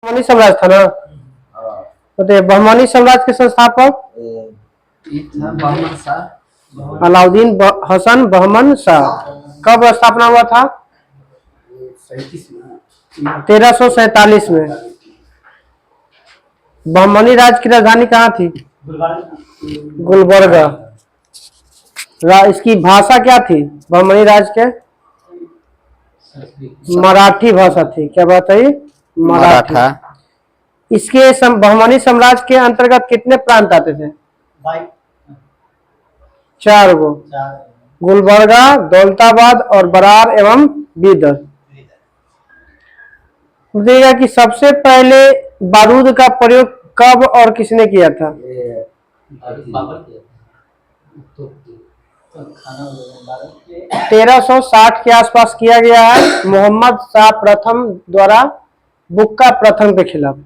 बहमनी साम्राज्य था ना। तो बहमनी साम्राज्य के संस्थापक अलाउद्दीन हसन बहमन शाह। कब स्थापना हुआ था? 1347 में। बहमनी राज्य की राजधानी कहाँ थी? गुलबर्गा। इसकी भाषा क्या थी बहमनी राज्य के? मराठी भाषा थी। क्या बात है? मराठा। इसके बहमनी साम्राज्य के अंतर्गत कितने प्रांत आते थे? 4 गो। गुलबर्गा, दौलताबाद और बरार एवं बीदर। देखिएगा कि सबसे पहले बारूद का प्रयोग कब और किसने किया था? 1360 के आसपास किया गया है, मोहम्मद शाह प्रथम द्वारा बुक्का प्रथम के खिलाफ।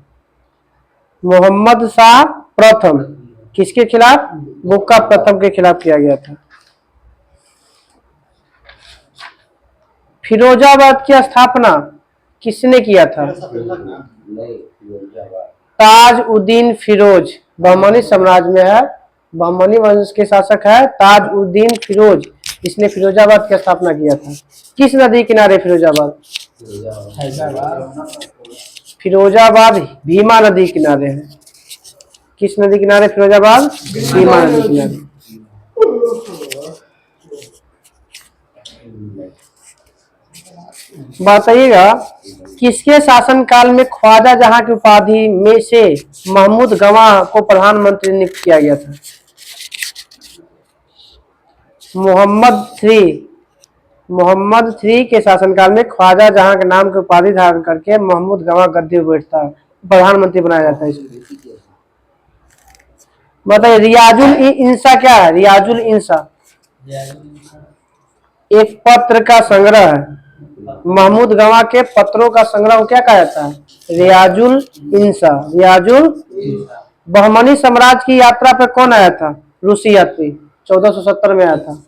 मोहम्मद शाह प्रथम किसके खिलाफ? बुक्का प्रथम के खिलाफ किया गया था। फिरोजाबाद की स्थापना किसने किया था? ताज उद्दीन फिरोज बहमनी साम्राज्य में है। बहमनी वंश के शासक है ताज उद्दीन फिरोज। इसने फिरोजाबाद की स्थापना किया था। किस नदी किनारे फिरोजाबाद? फिरोजाबाद भीमा नदी किनारे है। किस नदी किनारे फिरोजाबाद? भीमा नदी किनारे। बताइएगा किसके शासनकाल में ख्वाजा जहां की उपाधि में से महमूद गवाह को प्रधानमंत्री नियुक्त किया गया था? मोहम्मद III के शासनकाल में ख्वाजा जहां के नाम की उपाधि धारण करके महमूद गवाह गद्दी पर बैठता है, प्रधानमंत्री बनाया जाता है इसको। बताइए रियाजुल इंसा क्या है? रियाजुल इंसा एक पत्र का संग्रह है। महमूद गवाह के पत्रों का संग्रह क्या कहा जाता है? रियाजुल इंसा। रियाजुल। बहमनी साम्राज्य की यात्रा पर कौन आया था? रूसी यात्री 1470 में आया था।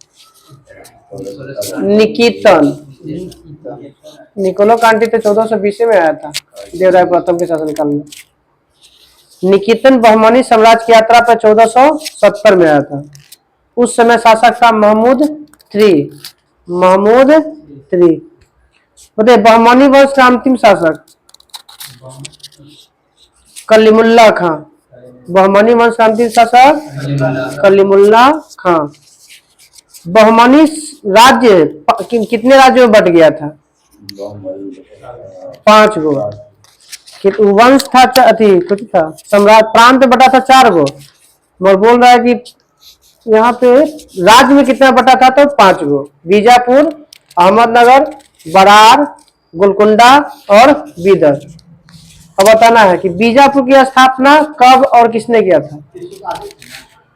निकितन। निकोलो कांटी तो 1420 में आया था देवराय प्रथम के शासनकाल में। निकितन बहमनी साम्राज्य की यात्रा पर 1470 में आया था। उस समय शासक था महमूद III। बताइए बहमनी वंश का अंतिम शासक? कलीमुल्ला खां। बहमनी वंश का अंतिम शासक कलीमुल्ला खां। बहमनी राज्य कितने राज्यों में बट गया था? 5 गो। वंश था कुछ था सम्राट प्रांत बटा था 4 गो। मगर बोल रहा है कि यहाँ पे राज्य में कितना बटा था? तो 5 गो। बीजापुर, अहमदनगर, बरार, गोलकुंडा और बीदर। अब बताना है कि बीजापुर की स्थापना कब और किसने किया था?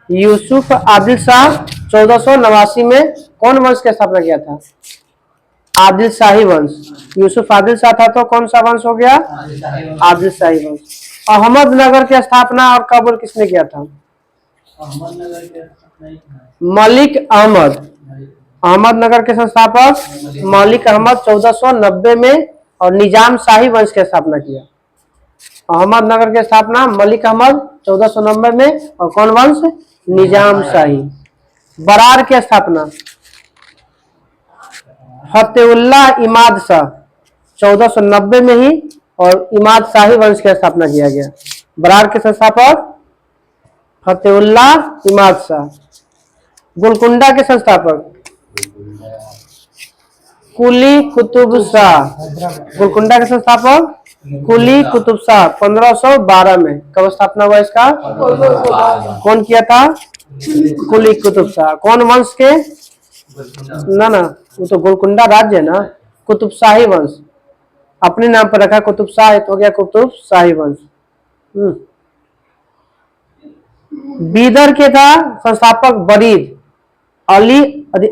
यूसुफ आदिल शाह 1489 में। कौन वंश की स्थापना किया था? आदिल शाही वंश। यूसुफ आदिल शाह था तो कौन सा वंश हो गया? आदिल शाही वंश। अहमदनगर की स्थापना और कब और किसने किया था? मलिक अहमद। अहमदनगर के संस्थापक मलिक अहमद 1490 में और निजाम शाही वंश की स्थापना किया। अहमदनगर की स्थापना मलिक अहमद 1490 में और कौन वंश? निजाम शाही। बरार की स्थापना फतेउल्लाह इमाद शाह 1490 में ही और इमाद शाही वंश की स्थापना किया गया। बरार के संस्थापक फतेउल्लाह इमाद शाह। गोलकुंडा के संस्थापक कुली कुतुब शाह। गोलकुंडा के संस्थापक कुली कुतुब शाह 1512 में। कब स्थापना हुआ इसका? कौन किया था? कुली कुतुब शाह। कौन वंश के? ना वो तो गोलकुंडा राज्य है ना। कुतुब शाही वंश अपने नाम पर रखा कुतुब शाह तो हो गया कुतुब शाही वंश। बीदर के था संस्थापक बरीद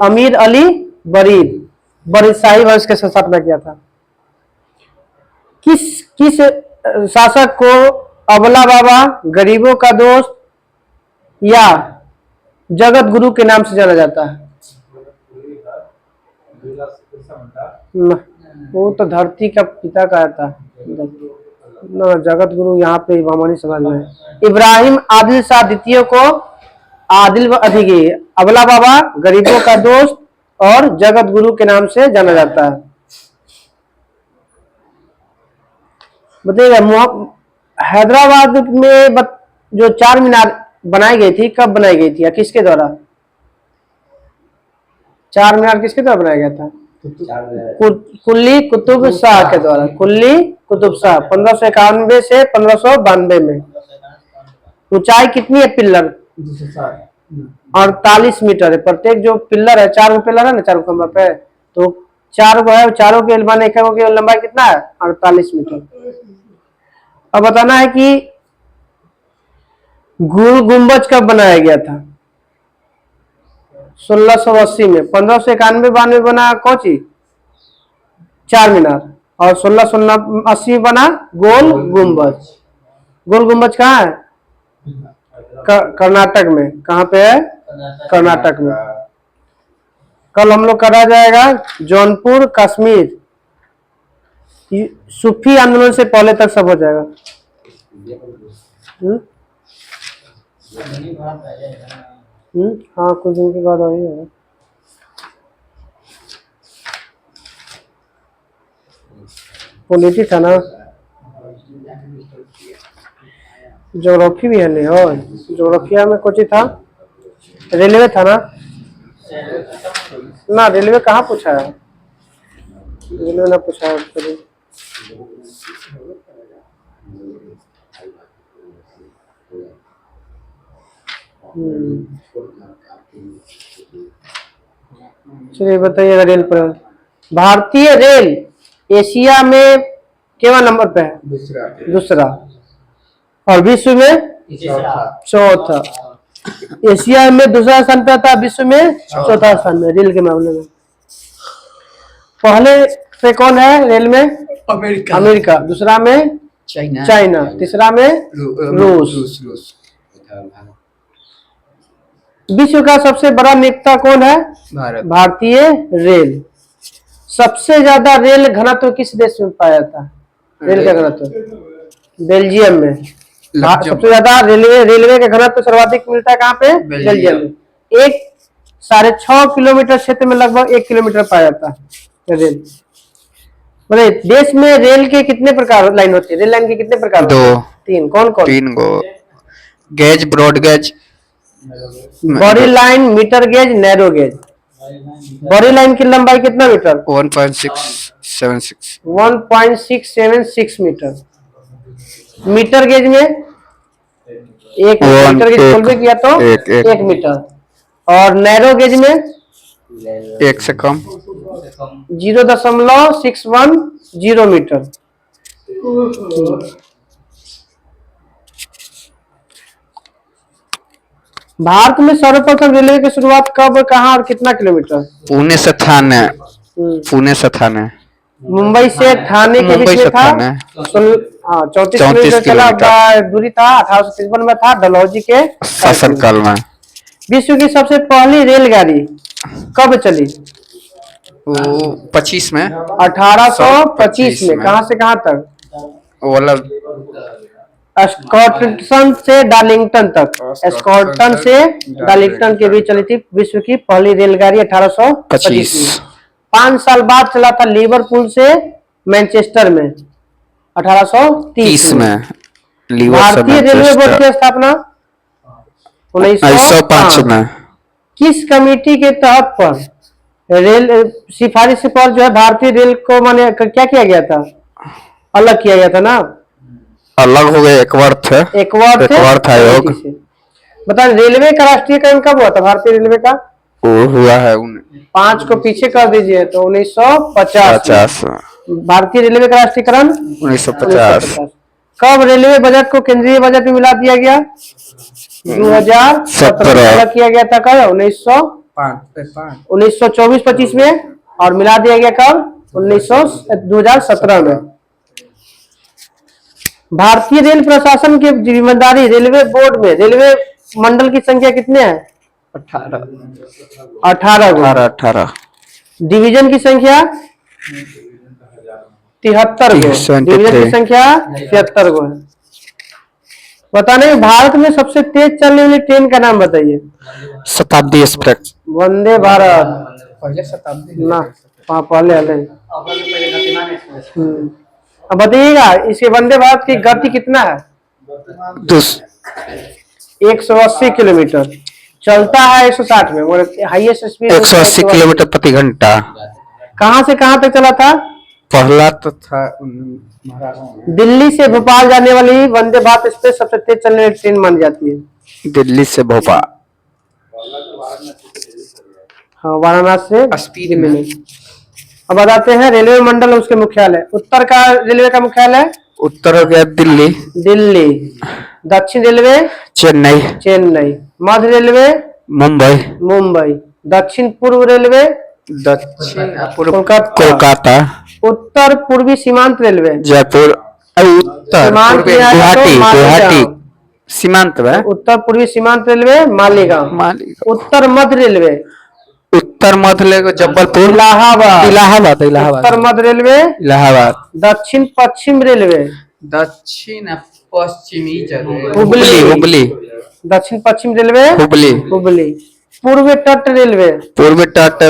अमीर अली बरीद शाही वंश के स्थापना किया था। किस शासक को अबला बाबा, गरीबों का दोस्त या जगत गुरु के नाम से जाना जाता है? वो तो धरती का पिता कहा था। ना, जगत गुरु यहाँ पे हमारी समाज में है। इब्राहिम आदिल शाह द्वितीय को आदिल अधिकी, अबला बाबा, गरीबों का दोस्त और जगत गुरु के नाम से जाना जाता है। बताइएगा, हैदराबाद में जो चार मीनार बनाई गई थी, कब बनाई गई थी या किसके द्वारा? चार मीनार किसके द्वारा बनाया गया था? कुली कुतुब शाह के द्वारा। कुली कुतुब शाह 1591 से 1592 में। ऊंचाई कितनी है पिल्लर? 48 मीटर है। प्रत्येक जो पिल्लर है, 4 पिल्लर है ना, 4 खंभा पे, तो 4 गो है, चारों के लंबाई कितना है? 48 मीटर। अब बताना है कि गोल गुंबज कब बनाया गया था? 1680 में। 1591-92 बना कौन चीज? चार मीनार। और 1680 में बना गोल गुंबज। गोल गुंबज कहाँ है? कर्नाटक में। कहाँ पे है? कर्नाटक में। कल हम लोग करा जाएगा जौनपुर कश्मीर, सूफी आंदोलन से पहले तक सब हो जाएगा। हाँ, कुछ दिन के बाद आ ही जाएगा। पॉलिटी था ना, ज्योग्राफी भी है नहीं। और ज्योग्राफिया में कुछ था, रेलवे था ना। ना रेलवे कहाँ पूछा है, रेलवे ना पूछा है। चलिए बताइएगा रेल पर। भारतीय रेल एशिया में केवल नंबर पे है? दूसरा। और विश्व में चौथा। एशिया में दूसरा स्थान पे था, विश्व में चौथा स्थान में रेल के मामले में। पहले से कौन है रेल में? अमेरिका। दूसरा में चाइना। तीसरा में रूस। विश्व का सबसे बड़ा नेता कौन है? भारतीय रेल। सबसे ज्यादा रेल घनत्व किस देश में पाया था? रेल का घनत्व बेल्जियम में। सबसे ज्यादा रेलवे का घनत्व सर्वाधिक मिलता है कहाँ पे? बेल्जियम में। 6.5 किलोमीटर क्षेत्र में लगभग 1 किलोमीटर पाया जाता है रेल। बोले देश में रेल के कितने प्रकार लाइन होती है? रेल लाइन के कितने प्रकार? 2 3। कौन कौन? 3 गो। Gauge, broad gauge, body line, metre gauge, narrow gauge. Body line की लंबाई कितना मीटर? 1.676 मीटर। मीटर गेज में एक मीटर गेज खोलबे किया तो 1 मीटर। और नैरो गेज में 1 से कम 0.610 मीटर। भारत में सर्वप्रथम रेलवे की शुरुआत कब, कहाँ और कितना किलोमीटर? पुणे से थाने। पुणे से थाने। मुंबई से थाने के बीच में था। 34 किलोमीटर चला दूरी था। 1853 में था, डलहौजी के शासनकाल में। विश्व की सबसे पहली रेलगाड़ी कब चली? 25 में। 1825 में। कहाँ से कहाँ तक? स्कॉटलैंड से डार्लिंगटन तक। स्कॉटलैंड से डार्लिंगटन के बीच चली थी विश्व की पहली रेलगाड़ी 1825 में। 5 साल बाद चला था लिवरपूल से मैनचेस्टर में 1830 में। भारतीय रेलवे बोर्ड की स्थापना 1905 में। किस कमेटी के तहत पर रेल सिफारिश पर जो है भारतीय रेल को माने क्या किया गया था? अलग किया गया था ना, अलग हो गए। एक वर्थ आयोग। बता, रेलवे का राष्ट्रीयकरण कब हुआ था भारतीय रेलवे का? वो हुआ है 5 को पीछे कर दीजिए तो 1950। भारतीय रेलवे का राष्ट्रीयकरण 1950। कब रेलवे बजट को केंद्रीय बजट में मिला दिया गया? 2017 किया गया था। कब? 1924-25 में। और मिला दिया गया कब? 2017 में। भारतीय रेल प्रशासन की जिम्मेदारी रेलवे बोर्ड में रेलवे मंडल की संख्या कितने है? 18। डिवीजन की संख्या 73 गो, 73 डिवीजन की संख्या 76 गो है। बताने भारत में सबसे तेज चलने वाली ट्रेन का नाम बताइए। शताब्दी एक्सप्रेस। वंदे भारत पहले शताब्दी ना, हाँ पहले अलग। अब बताइएगा इसके वंदे भारत की गति कितना है। 180 किलोमीटर, चलता है 160 में, मगर हाईएस्ट स्पीड 180 किलोमीटर प्रति घंटा। कहाँ से कहाँ तक चला था। पहला तो था महाराष्ट्र दिल्ली से भोपाल जाने वाली वंदे भारत एक्सप्रेस सबसे तेज चलने वाली ट्रेन मानी जाती है। दिल्ली से भोपाल। हाँ वाराणसी से स्पीड दिल्ली में। में। अब बताते हैं रेलवे मंडल और उसके मुख्यालय। उत्तर का रेलवे का मुख्यालय उत्तर हो गया दिल्ली। दिल्ली। दक्षिण रेलवे चेन्नई। चेन्नई। मध्य रेलवे मुंबई। मुंबई। दक्षिण पूर्व रेलवे दक्षिण कोलकाता। उत्तर पूर्वी सीमांत रेलवे जयपुर। उत्तर सीमांत पूर्वी में आया तो गुवाहाटी। मालेगांव। गुवाहाटी सीमांत में। उत्तर पूर्वी सीमांत रेलवे मालेगांव। मालेगांव। उत्तर मध्य रेलवे उत्तर मध्य रेलवे जबलपुर। इलाहाबाद। इलाहाबाद। इलाहाबाद। उत्तर मध्य रेलवे इलाहाबाद। दक्षिण पश्चिम रेलवे दक्षिण पश्चिमी हुबली। हुबली। दक्षिण पश्चिम रेलवे हुबली। हुबली। पूर्व तट रेलवे पूर्व तट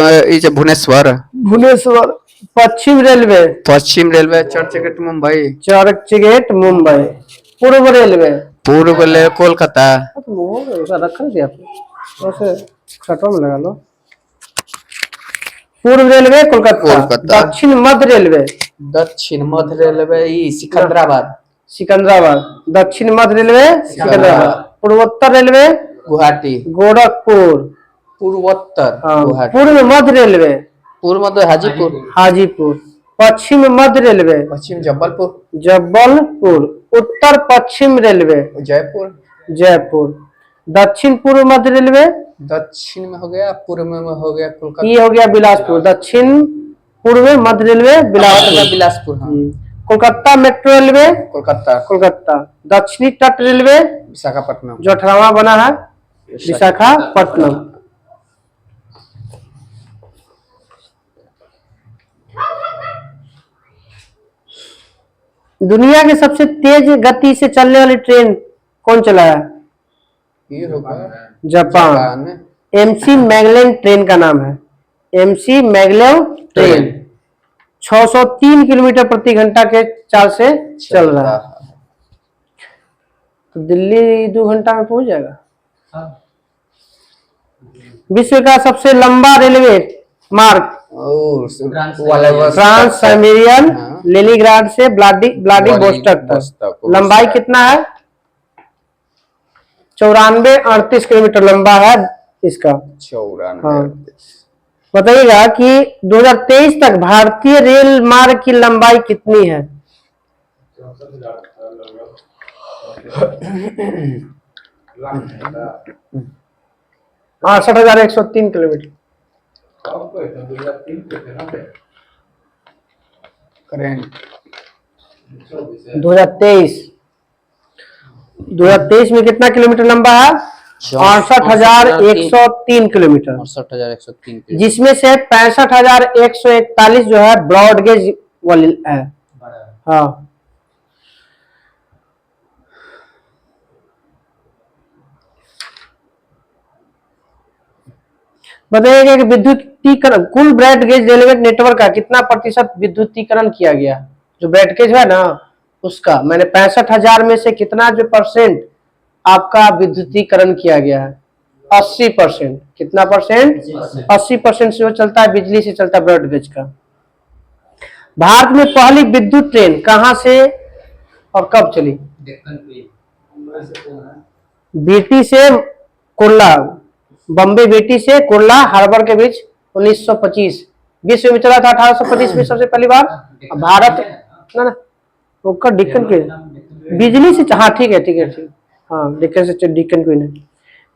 भुवनेश्वर। भुवनेश्वर। पश्चिम रेलवे पश्चिम रेलवे चर्चगेट मुंबई। चर्चगेट मुंबई। पूर्व रेलवे पूर्व रेलवे कोलकाता। रखा दिया आपने, छठों में लगा लो। पूर्व रेलवे कोलकाता। दक्षिण मध्य रेलवे दक्षिण मध्य रेलवे सिकंदराबाद। सिकंदराबाद। दक्षिण मध्य रेलवे सिकंदराबाद। पूर्वोत्तर रेलवे गुवाहाटी। गोरखपुर। पूर्वोत्तर हाँ, गुवाहाटी। पूर्व मध्य रेलवे पूर्व मध्य हाजीपुर। हाजीपुर। पश्चिम मध्य रेलवे पश्चिम जबलपुर। जबलपुर। उत्तर पश्चिम रेलवे जयपुर। जयपुर। दक्षिण पूर्व मध्य रेलवे दक्षिण में हो गया, पूर्व में हो गया कोलकाता। ये हो गया बिलासपुर। दक्षिण पूर्व मध्य रेलवे बिलासपुर। बिलासपुर हाँ। Kolkata metro railway Kolkata. कोलकाता। दक्षिणी तट रेलवे विशाखापट्टनम। जो 18वां बना है विशाखापट्टनम। दुनिया के सबसे तेज गति से चलने वाली ट्रेन कौन चलाया। ये होगा जापान। एमसी मैगलेव ट्रेन का नाम है। एमसी मैगलेव ट्रेन 603 किलोमीटर प्रति घंटा के चाल से चल रहा है। तो दिल्ली 2 घंटा में पहुंच जाएगा। विश्व का सबसे लंबा रेलवे मार्ग फ्रांस साइबेरियन लेनिनग्राड से व्लादिवोस्टॉक तक लंबाई कितना है। 94-38 किलोमीटर लंबा है इसका। 94। हाँ। बताइएगा कि 2023 तक भारतीय रेल मार्ग की लंबाई कितनी है। 68,103 किलोमीटर। करेंट 2023 में कितना किलोमीटर लंबा है। 68,103 किलोमीटर। 68,103। जिसमें से 65,141 जो है ब्रॉड गेज वाली है। हाँ बताइएगा कि विद्युतीकरण कुल ब्रॉड गेज रेलवे नेटवर्क का कितना प्रतिशत विद्युतीकरण किया गया। जो ब्रॉड गेज है ना उसका मैंने 65,000 में से कितना जो परसेंट आपका विद्युतीकरण किया गया है। 80%। कितना परसेंट। 80% से वो चलता है, बिजली से चलता है ब्रॉड गेज का। भारत में पहली विद्युत ट्रेन कहां से और कब चली। बीटी से कुर्ला, बम्बे बीटी से कुर्ला हार्बर के बीच 1925। विश्व में चला था 1825 में सबसे पहली बार। भारत ना उसका डिक्कन क्वीन बिजली से, हाँ ठीक है ठीक है ठीक। हाँ डिक्कन से डिक्कन क्वीन है।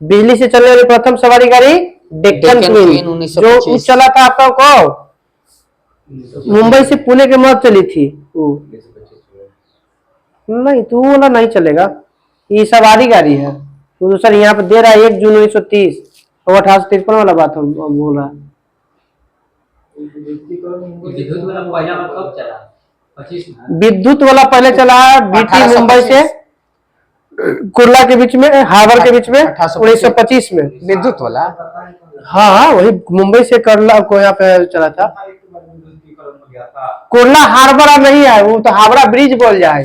बिजली से चलने वाली प्रथम सवारी गाड़ी डेक्कन क्वीन जो चला था आपका को मुंबई से पुणे के मध्य चली थी वो। नहीं तो वो वाला नहीं चलेगा, ये सवारी गाड़ी है। तो दूसरा यहाँ पे दे रहा है 1 जून 1930 और 1853 वाला बात हम बोल रहा है। विद्युत वाला पहले चला है बीटी 1825 मुंबई से कुर्ला के बीच में, हावड़ के बीच में 1925 में। विद्युत वाला। हाँ हाँ, वही मुंबई से कुर्ला को यहाँ पे चला था। कुर्ला हार्बर नहीं है, वो तो हावड़ा ब्रिज बोल जाए।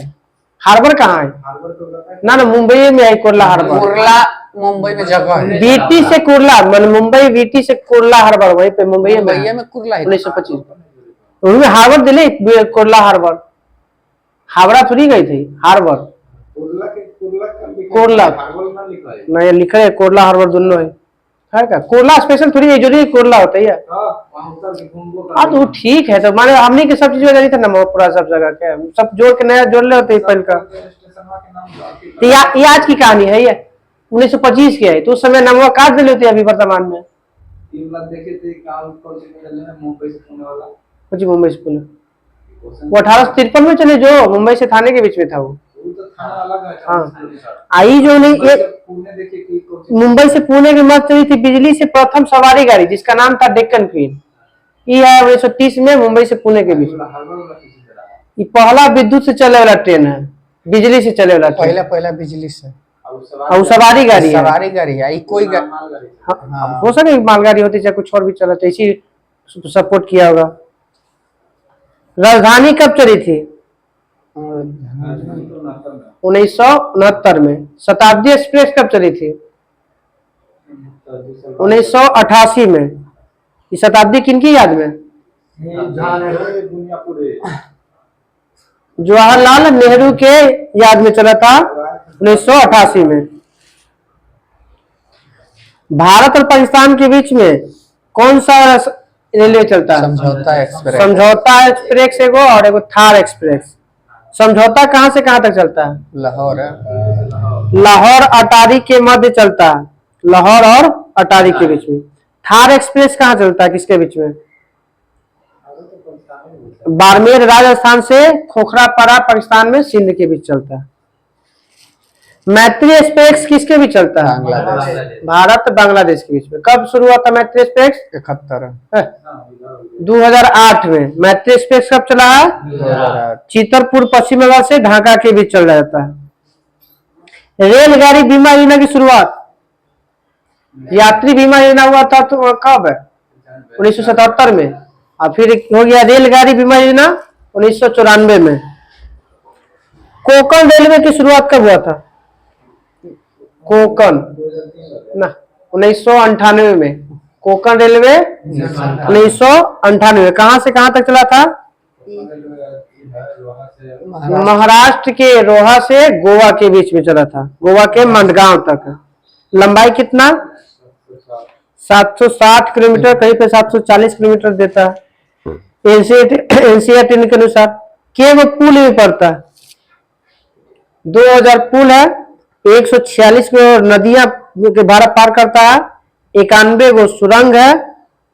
हार्बर कहाँ है? ना ना, मुंबई में है कुर्ला हार्बर। कुर्ला मुंबई में जगह है। बीटी से कुर्ला, मतलब मुंबई बीटी से कुर्ला हार्बर, वहीं पे मुंबई में मुंबई में कुर्ला है। 1925 उनमें हार्बर दिल्ली, कुर्ला हार्बर। हावड़ा थोड़ी गई थी, हार्बर कुर्ला नहीं लिखा है, कुर्ला हार्बर दोनों है क्या? कुर्ला स्पेशल थोड़ी है, जरूरी कुर्ला होता है। हाँ तो ठीक है, तो माने हमने के सब चीज में था ना, पूरा सब जगह के सब जोड़ के नया जोड़ ले होते हैं पहले का। तो ये आज की कहानी है, ये 1925 की है, तो उस समय नमवा काट दिले होते अभी वर्तमान में। मुंबई से पुणे वो 1853 में चले, जो मुंबई से थाने के बीच में था वो। हाँ आई जो नहीं, ये मुंबई से पुणे की मत चली थी बिजली से प्रथम सवारी गाड़ी, जिसका नाम था डेक्कन क्वीन। ये है 1930 में मुंबई से पुणे के बीच। ये पहला विद्युत से चले वाला ट्रेन है, बिजली से चले वाला ट्रेन। पहला बिजली से और सवारी गाड़ी है। सवारी गाड़ी है, कोई हाँ, हो सके मालगाड़ी होती चाहे कुछ और भी चला, तो इसी सपोर्ट किया होगा। राजधानी कब चली थी? 1969 में। शताब्दी एक्सप्रेस कब चली थी? 1988 में। ये शताब्दी किनकी याद में? जवाहरलाल नेहरू के याद में चला था 1988 में। भारत और पाकिस्तान के बीच में कौन सा रेलवे चलता है? समझौता एक्सप्रेस। समझौता एक्सप्रेस एगो और एगो थार एक्सप्रेस। समझौता कहां से कहां तक चलता है? लाहौर लाहौर अटारी के मध्य चलता है, लाहौर और अटारी के बीच में। थार एक्सप्रेस कहाँ चलता है, किसके बीच में? बाड़मेर राजस्थान से खोखरापारा पाकिस्तान में सिंध के बीच चलता है। मैत्री एक्सप्रेस किसके बीच चलता है? बांग्लादेश। भारत बांग्लादेश के बीच में। कब शुरू हुआ था मैत्री एक्सप्रेस? 71 2008 में। मैत्री एक्सप्रेस कब चला है? 2008। चितरपुर पश्चिम बंगाल से ढाका के बीच चल जाता है। रेलगाड़ी बीमा योजना की शुरुआत, यात्री बीमा योजना हुआ था तो कब है? 1977 में। और फिर हो गया रेलगाड़ी बीमा योजना 1994 में। कोंकण रेलवे की शुरुआत कब हुआ था? कोंकण ना 1998 में। कोंकण रेलवे 1998 में। कहां से कहां तक चला था? महाराष्ट्र के रोहा से गोवा के बीच में चला था, गोवा के मंडगांव तक। लंबाई कितना? 760 किलोमीटर, कहीं पे 740 किलोमीटर देता है एनसीईआरटी के अनुसार। के वो पुल में पड़ता है? 2000 पुल है, 146 नदियां के भारत पार करता है, 91 गो सुरंग है,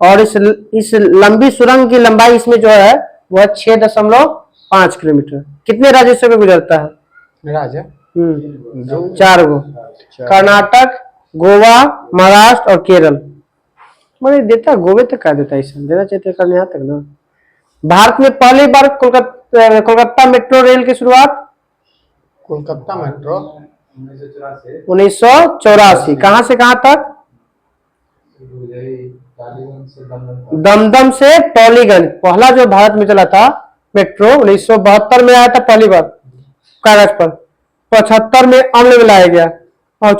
और इस लंबी सुरंग की लंबाई इसमें जो है वह 6.5 किलोमीटर। कितने राज्यों से गुजरता है? राज्य 4 गो, कर्नाटक, गोवा, महाराष्ट्र और केरल। मैंने देता गोवे तक का देता, ऐसा देना चाहिए करने यहाँ तक ना। भारत में पहली बार कोलकाता मेट्रो रेल की शुरुआत कोलकाता मेट्रो 1984। कहां से कहां तक? दमदम से टॉलीगंज। पहला जो भारत में चला था मेट्रो 1972 में आया था पहली बार कागज पर, 75 में अमल में लाया गया, और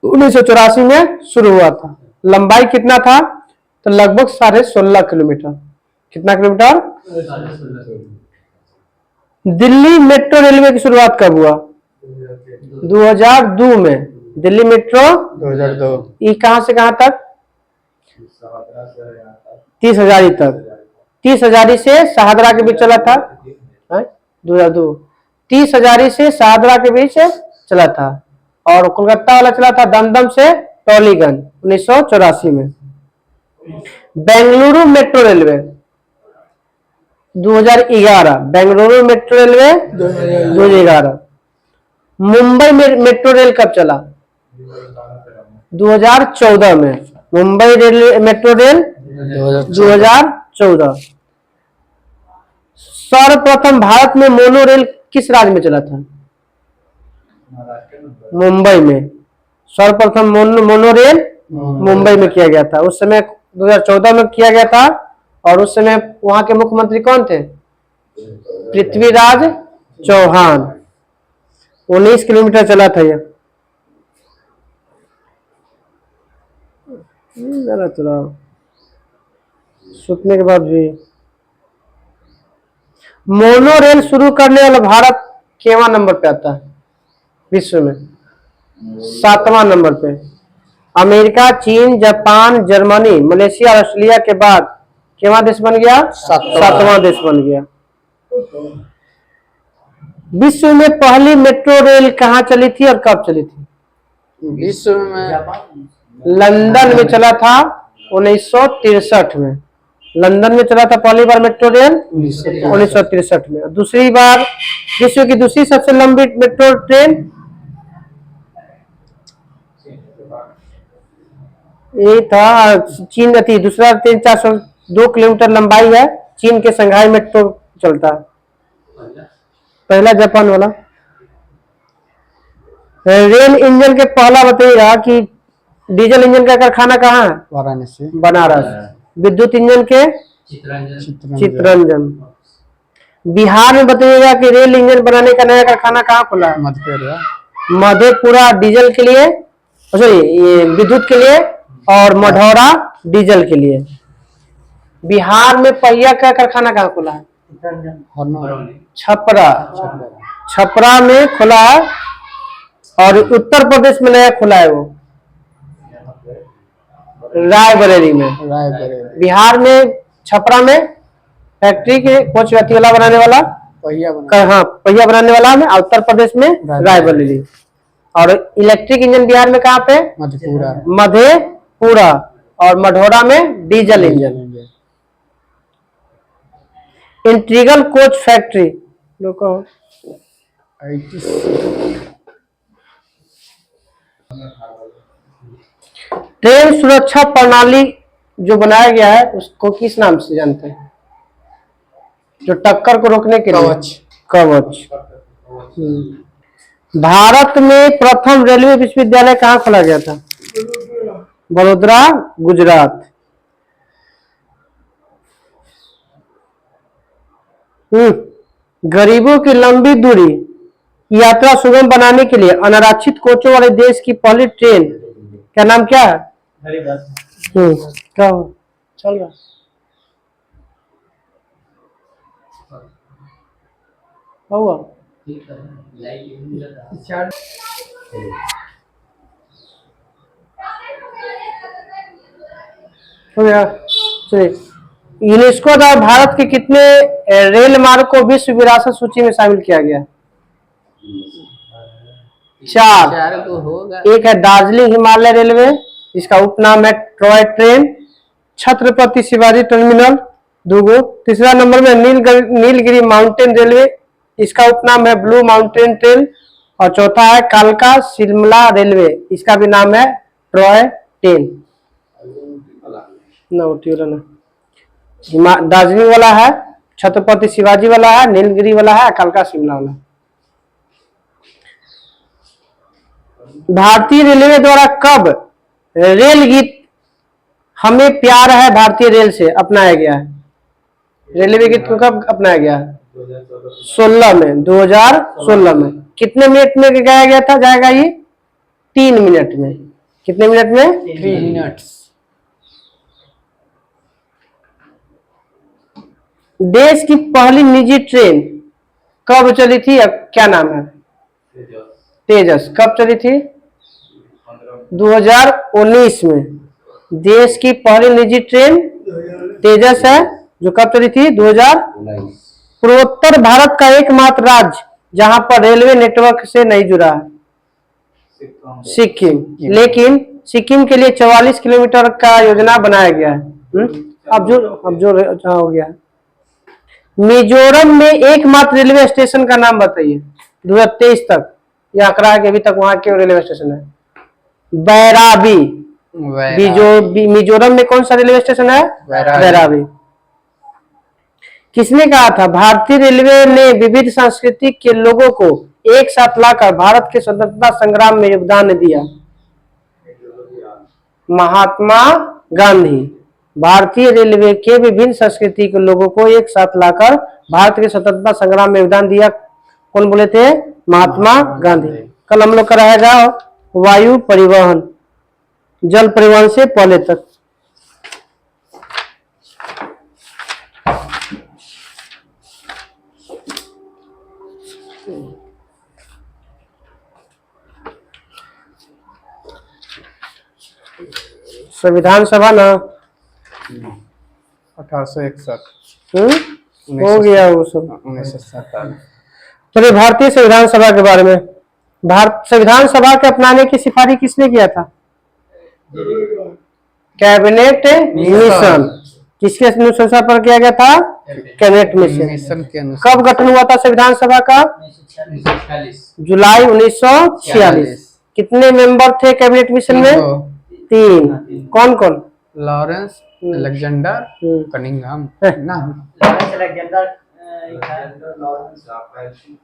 1984 में शुरू हुआ था। लंबाई कितना था? तो लगभग 16.5 किलोमीटर। कितना किलोमीटर? दिल्ली मेट्रो रेलवे की शुरुआत कब हुआ? 2002 में। दिल्ली मेट्रो 2002। ये कहां से कहां तक? 30 हजारी तक। 30 हजारी से शाहदरा के बीच चला था 2002। 30 हजारी से शाहदरा के बीच चला था। और कोलकाता वाला चला था दमदम से टॉलीगंज 1984 में। Bengaluru metro railway 2011। Bengaluru metro railway 2011। Mumbai metro rail कब चला? 2014 में। Mumbai metro rail 2014। सर्वप्रथम भारत में मोनो रेल किस राज्य में चला था? मुंबई में। सर्वप्रथम मोनो रेल मुंबई में किया गया था। उस समय 2014 में किया गया था। और उस समय वहां के मुख्यमंत्री कौन थे? पृथ्वीराज चौहान। 19 किलोमीटर चला था यह। जरा थोड़ा सुतने के बाद भी। मोनो रेल शुरू करने वाला भारत केवां नंबर पे आता है विश्व में? 7वां नंबर पे। अमेरिका, चीन, जापान, जर्मनी, मलेशिया और ऑस्ट्रेलिया के बाद केवां देश बन गया? 7वां देश बन गया। विश्व में पहली मेट्रो रेल कहाँ चली थी और कब चली थी? विश्व में लंदन में चला था 1963 में। लंदन में चला था पहली बार मेट्रो रेल 1963 में। दूसरी बार विश्व की दूसरी सबसे लंबी मेट्रो ट्रेन ये था चीन थी। दूसरा ट्रेन 402 किलोमीटर लंबाई है। चीन के संघाई मेट्रो चलता है। पहला जापान वाला। रेल इंजन के पहला बताइएगा कि डीजल इंजन का कारखाना कहाँ है? वाराणसी। बनारस। विद्युत इंजन के चित्ररंजन। बिहार में बताइएगा कि रेल इंजन बनाने का नया कारखाना कहाँ खुला है? मधेपुरा डीजल के लिए, सॉरी ये विद्युत के लिए, और मढ़ौरा डीजल के लिए। बिहार में पहिया का कारखाना कहाँ खुला है? छपरा। छपरा में खुला है। और उत्तर प्रदेश में नया खुला है वो रायबरेली में। बिहार में छपरा में फैक्ट्री के कोच व्यक्ति वाला बनाने वाला पहिया बनाने वाला में। उत्तर प्रदेश में रायबरेली। और इलेक्ट्रिक इंजन बिहार में कहाँ पे? मधेपुरा। और मढ़ौरा में diesel engine. Integral coach factory train सुरक्षा प्रणाली जो बनाया गया है उसको किस नाम से जानते हैं? जो टक्कर को रोकने के लिए कवच। भारत में प्रथम रेलवे विश्वविद्यालय कहाँ खोला गया था? बड़ोदरा, गुजरात। गरीबों की लंबी दूरी यात्रा सुगम बनाने के लिए अनारक्षित कोचों वाले देश की पहली ट्रेन क्या नाम क्या है? क्या चल रहा? हुआ हो गया। यूनेस्को द्वारा भारत के कितने रेल मार्ग को विश्व विरासत सूची में शामिल किया गया? 4 तो होगा। एक है दार्जिलिंग हिमालय रेलवे, इसका उपनाम है Troy train. Chhatrapati Shivaji terminal 2। तीसरा नंबर में नीलगिरी माउंटेन रेलवे, इसका उपनाम है ब्लू माउंटेन ट्रेन। और चौथा है कालका शिमला रेलवे, इसका भी नाम है ट्रॉय ट्रेन। दार्जिलिंग वाला है, छत्रपति शिवाजी वाला है, नीलगिरी वाला है, कालका शिमला वाला। भारतीय रेलवे द्वारा कब रेल गीत हमें प्यार है भारतीय रेल से अपनाया गया है? रेलवे गीत को कब अपनाया गया है? 2016 में। कितने मिनट में गाया गया था? जाएगा ये 3 मिनट में। कितने मिनट में? 3 मिनट। देश की पहली निजी ट्रेन कब चली थी? क्या नाम है? तेजस। कब चली थी? 2019 में। देश की पहली निजी ट्रेन तेजस है जो कब चली थी? 2019। पूर्वोत्तर भारत का एकमात्र राज्य जहां पर रेलवे नेटवर्क से नहीं जुड़ा है सिक्किम। लेकिन सिक्किम के लिए 44 किलोमीटर का योजना बनाया गया है। अब जो हो गया। मिजोरम में एकमात्र रेलवे स्टेशन का नाम बताइए 2023 तक। यह आंकड़ा है कि अभी तक वहां के रेलवे स्टेशन है बैराबी। मिजोरम में कौन सा रेलवे स्टेशन है? बैराबी। किसने कहा था भारतीय रेलवे ने विविध संस्कृति के लोगों को एक साथ लाकर भारत के स्वतंत्रता संग्राम में योगदान दिया? महात्मा गांधी। भारतीय रेलवे के विभिन्न संस्कृति के लोगों को एक साथ लाकर भारत के स्वतंत्रता संग्राम में योगदान दिया, कौन बोले थे? महात्मा गांधी। कल हम लोग का रहेगा वायु परिवहन, जल परिवहन से पहले तक। संविधान सभा ना 1861 हो गया वो सब। 1947। चलिए भारतीय संविधान सभा के बारे में। भारत संविधान सभा के अपनाने की सिफारिश किसने किया था? Cabinet mission. किसके अनुशंसा पर किया गया था? Cabinet mission. मिशन के अनुसार कब गठन हुआ था संविधान सभा का? जुलाई 1946। कितने मेंबर थे कैबिनेट मिशन में? 3। कौन कौन? लॉरेंस अलेक्जेंडर कनिंघम ना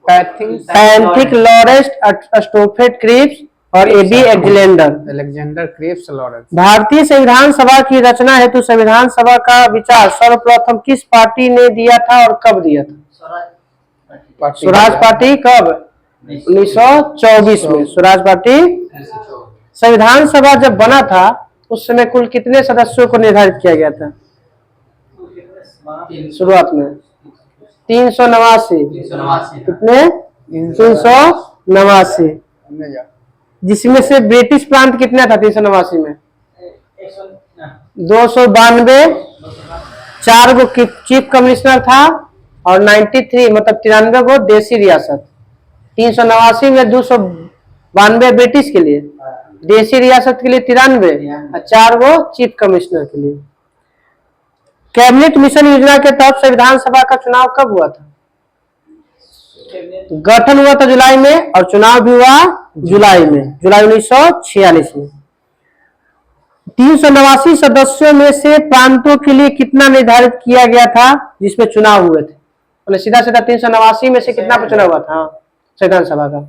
पैंथिक लॉरेंस स्टोफेट क्रिप्स और एबी अलेक्जेंडर क्रिप्स लॉरेंस। भारतीय संविधान सभा की रचना हेतु संविधान सभा का विचार सर्वप्रथम किस पार्टी ने दिया था और कब दिया था? स्वराज पार्टी। कब? 1924 में स्वराज पार्टी। संविधान सभा जब बना था उस समय कुल कितने सदस्यों को निर्धारित किया गया था? शुरुआत में 389। कितने? 389। जिसमें से ब्रिटिश प्रांत कितना था 389 में? 292। 4 गो चीफ कमिश्नर था और 93 मतलब 93 गो देसी रियासत। 389 में 292 ब्रिटिश के लिए, देसी रियासत के लिए 93 और 4 गो चीफ कमिश्नर के लिए। कैबिनेट मिशन योजना के तहत संविधान सभा का चुनाव कब हुआ था? गठन हुआ था जुलाई में और चुनाव भी हुआ जुलाई में, जुलाई 1946 में। 389 सदस्यों में से प्रांतों के लिए कितना निर्धारित किया गया था जिसमें चुनाव हुए थे? सीधा सीधा 389 में से कितना पर चुनाव हुआ था संविधान सभा का?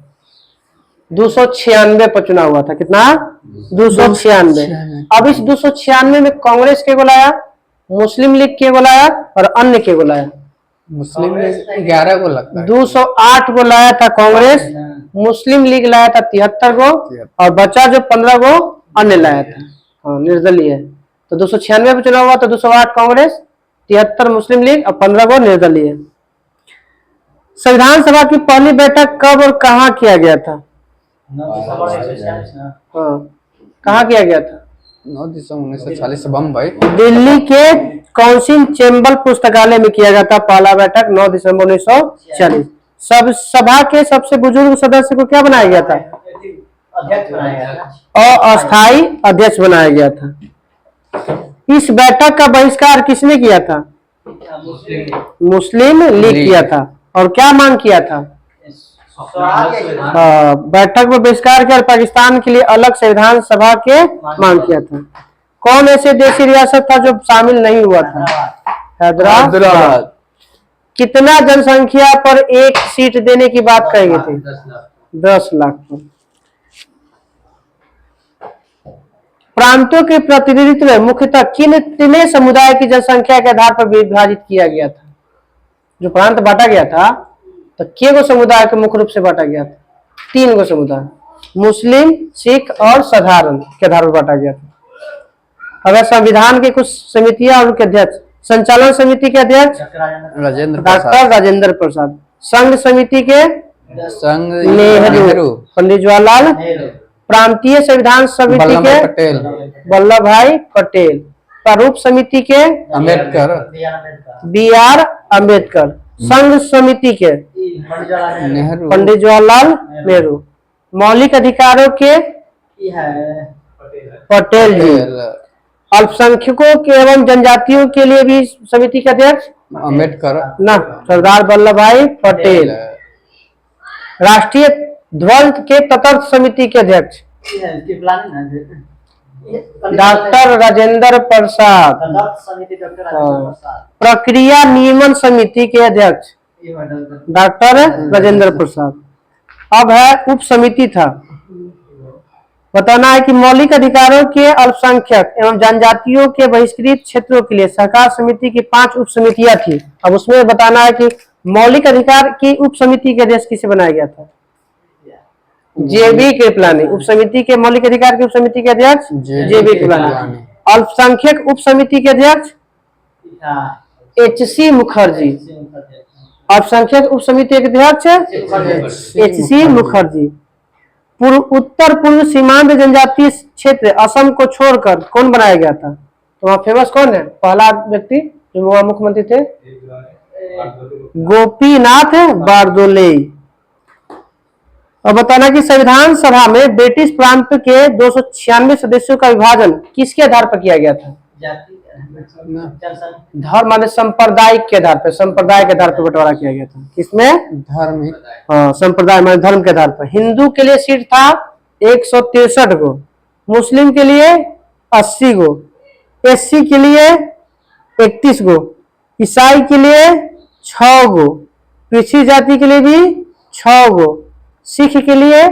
296 पर चुनाव हुआ था। कितना? 296। अब इस 296 में कांग्रेस के बुलाया, मुस्लिम लीग के बुलाया और अन्य के बुलाया। मुस्लिम लीग 11 को लगता है। 208 को लाया था कांग्रेस, मुस्लिम लीग लाया था 73 को और बचा जो 15 को अन्य लाया था। हाँ, निर्दलीय। तो 296 पे चुनाव हुआ तो 208 कांग्रेस, 73 मुस्लिम लीग और 15 को निर्दलीय। संविधान सभा की पहली बैठक कब और कहाँ किया गया था? हाँ, कहाँ किया गया था? 9 दिसंबर 1940 बम्बई। दिल्ली के काउंसिल चैम्बर पुस्तकालय में किया गया था पहला बैठक 9 दिसंबर 1940। सब सभा के सबसे बुजुर्ग सदस्य को क्या बनाया गया था? अस्थायी अध्यक्ष बनाया गया था। इस बैठक का बहिष्कार किसने किया था? मुस्लिम लीग किया था। और क्या मांग किया था? बैठक में बहिष्कार कर पाकिस्तान के लिए अलग संविधान सभा के मांग किया था। कौन ऐसे देशी रियासत था जो शामिल नहीं हुआ था? हैदराबाद। कितना जनसंख्या पर एक सीट देने की बात कही गई थी? 10 लाख पर। प्रांतों के प्रतिनिधित्व में मुख्यतः कितने समुदाय की जनसंख्या के आधार पर विभाजित किया गया था? जो प्रांत बांटा गया था तो के गो समुदाय को मुख्य रूप से बांटा गया था? 3 गो समुदाय, मुस्लिम, सिख और साधारण के आधार पर बांटा गया था। अगर संविधान के कुछ समितियां और उनके अध्यक्ष, संचालन समिति के अध्यक्ष डॉक्टर राजेंद्र प्रसाद, संघ समिति के नेहरू, पंडित जवाहरलाल, प्रांतीय संविधान समिति के वल्लभ भाई पटेल, प्रारूप समिति के अम्बेडकर, BR अम्बेडकर, संघ समिति के पंडित जवाहरलाल नेहरू, मौलिक अधिकारों के पटेल जी, अल्पसंख्यकों के एवं जनजातियों के लिए भी समिति के अध्यक्ष अम्बेडकर ना, सरदार वल्लभ भाई पटेल, राष्ट्रीय ध्वज के तटस्थ समिति के अध्यक्ष डॉक्टर राजेंद्र प्रसाद। तदर्थ समिति डॉक्टर राजेंद्र प्रसाद। प्रक्रिया नियमन समिति के अध्यक्ष डॉक्टर राजेंद्र प्रसाद। अब है उप समिति था। बताना है कि मौलिक अधिकारों के अल्पसंख्यक एवं जनजातियों के बहिष्कृत क्षेत्रों के लिए सहकार समिति की 5 उप समितियां थी। अब उसमें बताना है कि मौलिक अधिकार की उप समिति के अध्यक्ष किसे बनाया गया था? जेबी कृपलानी। उप समिति के मौलिक अधिकार की उप समिति के अध्यक्ष जेबी कृपलानी। अल्पसंख्यक उप समिति के अध्यक्ष एच.सी. मुखर्जी। अल्पसंख्यक उप समिति के अध्यक्ष एच.सी. मुखर्जी। उत्तर पूर्व सीमांत जनजातीय क्षेत्र असम को छोड़कर कौन बनाया गया था? तो वहाँ फेमस कौन है? पहला व्यक्ति जो वहाँ मुख्यमंत्री थे गोपीनाथ बारदोले। और बताना कि संविधान सभा में ब्रिटिश प्रांत के 296 सदस्यों का विभाजन किसके आधार पर किया गया था? धर्म माने सांप्रदायिक के आधार पर, संप्रदाय के आधार पर बंटवारा किया गया था। किसमें? धार्मिक। हाँ, संप्रदाय माने धर्म के आधार पर। हिंदू के लिए सीट था 163 गो, मुस्लिम के लिए 80 गो, एससी के लिए 31 गो, ईसाई के लिए 6 गो, पिछड़ी जाति के लिए भी 6 गो, सिख के लिए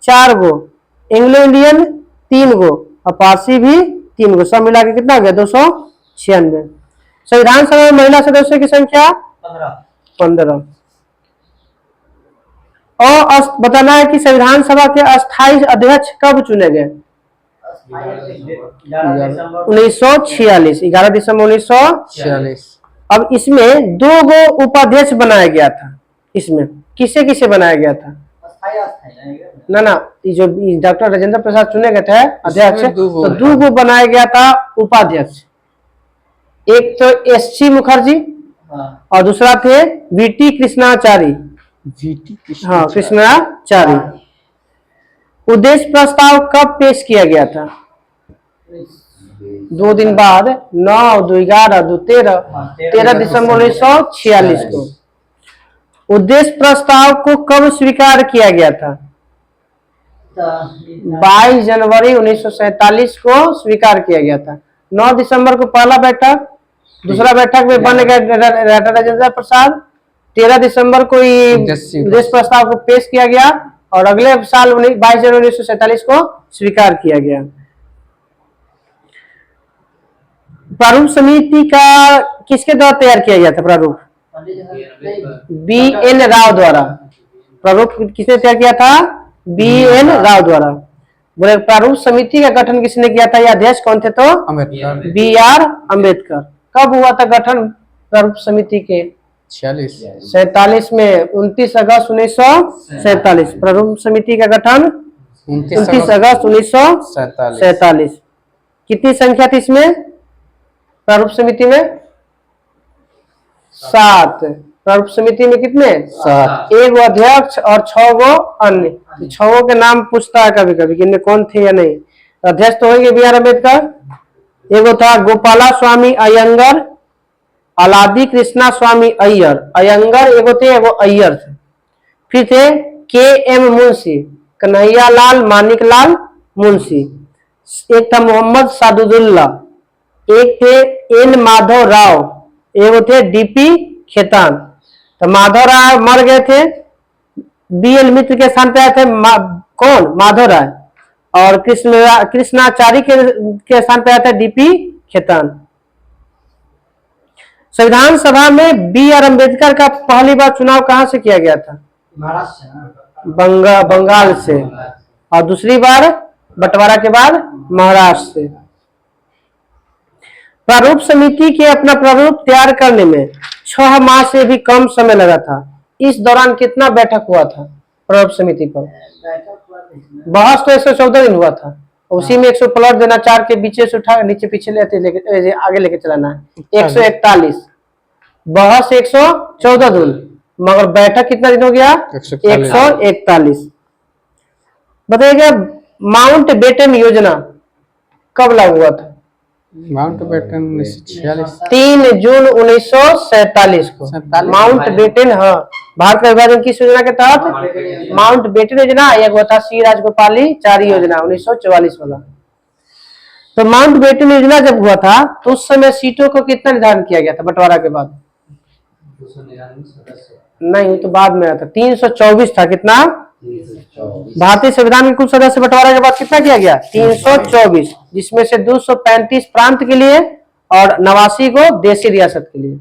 4 गो, एंग्लो इंडियन 3 गो और पारसी भी 3 गो। सब मिला के कितना हो गया? 296। संविधान सभा में महिला सदस्यों की संख्या 15। और बताना है कि संविधान सभा के अस्थायी अध्यक्ष कब चुने गए? 1946, 11 दिसंबर 1946। अब इसमें 2 गो उपाध्यक्ष बनाया गया था। इसमें किसे किसे बनाया गया था? ना ये जो डॉक्टर राजेंद्र प्रसाद चुने गए थे अध्यक्ष, तो 2 गो बनाया गया था उपाध्यक्ष। एक तो एस.सी. मुखर्जी और दूसरा थे वीटी कृष्णाचारी। हाँ, कृष्णाचारी। उद्देश्य प्रस्ताव कब पेश किया गया था? 2 दिन बाद 9, 2, 11, 2, 13 दिसंबर 1946 को। उद्देश्य प्रस्ताव को कब स्वीकार किया गया था? 22 जनवरी 1947 को स्वीकार किया गया था। 9 दिसंबर को पहला बैठक, दूसरा बैठक में बन गए डॉक्टर राजेंद्र प्रसाद। 13 दिसंबर को उद्देश्य प्रस्ताव को पेश किया गया और अगले साल 22 जनवरी 1947 को स्वीकार किया गया। प्रारूप समिति का किसके द्वारा तैयार किया गया था? प्रारूप बी.एन. राव द्वारा। प्रारूप किसने तैयार किया था? बी.एन. राव द्वारा। बोले प्रारूप समिति का गठन किसने किया था? ये अध्यक्ष कौन थे? तो बी.आर. अम्बेडकर। कब हुआ था गठन प्रारूप समिति के? 47 में 29 अगस्त 1947। प्रारूप समिति का गठन 29 अगस्त 1947। कितनी संख्या थी इसमें? प्रारूप समिति में 7। प्रारूप समिति में कितने? 7। 1 गो अध्यक्ष और 6 गो अन्य। 6 गो के नाम पूछता है कभी कभी कि कौन थे या नहीं। अध्यक्ष तो होंगे बी.आर. अम्बेडकर। एगो था गोपाला स्वामी अयंगर, अलादी कृष्णा स्वामी अय्यर। अयंगर एगो थे, एगो अय्यर थे। फिर थे के.एम. मुंशी, कन्हैया लाल मानिक लाल मुंशी। एक था मोहम्मद सादुल्ला, एक थे एन. माधव राव, एगो थे डी.पी. खेतान। तो माधव राय मर गए थे, बी.एल. मित्र के स्थान पे आए थे कौन? माधव राय। और कृष्णाचारी के स्थान पे आया था डी.पी. खेतान। संविधान सभा में बी.आर. अम्बेडकर का पहली बार चुनाव कहां से किया गया था? बंगाल से। और दूसरी बार बंटवारा के बाद महाराष्ट्र से। प्रारूप समिति के अपना प्रारूप तैयार करने में 6 माह से भी कम समय लगा था। इस दौरान कितना बैठक हुआ था प्रारूप समिति पर? बहस तो 114 दिन हुआ था। उसी में 100 प्लॉट देना, 4 के बीच से उठा नीचे पीछे आगे लेके चलाना है। 141 बहस 114 दिन, मगर बैठक कितना दिन हो गया? 141। बताइएगा माउंट बेटन योजना कब लागू हुआ था? Mount batten 1946। 3 जून 1947 को माउंट बेटन। हाँ, भारत का विभाजन किस योजना के तहत? माउंट बेटन योजना। एक वो था सी राजगोपालाचारी योजना 1944 वाला। तो माउंट बेटन योजना जब हुआ था तो उस समय सीटों को कितना निर्धारण किया गया था बंटवारा के बाद? 299 सदस्य। नहीं, तो बाद में आया था। 324 था। कितना? 324। भारतीय संविधान के कुल सदस्य बंटवारा के बाद कितना किया गया? 324, जिसमें से 235 प्रांत के लिए और 89 को देशी रियासत के लिए।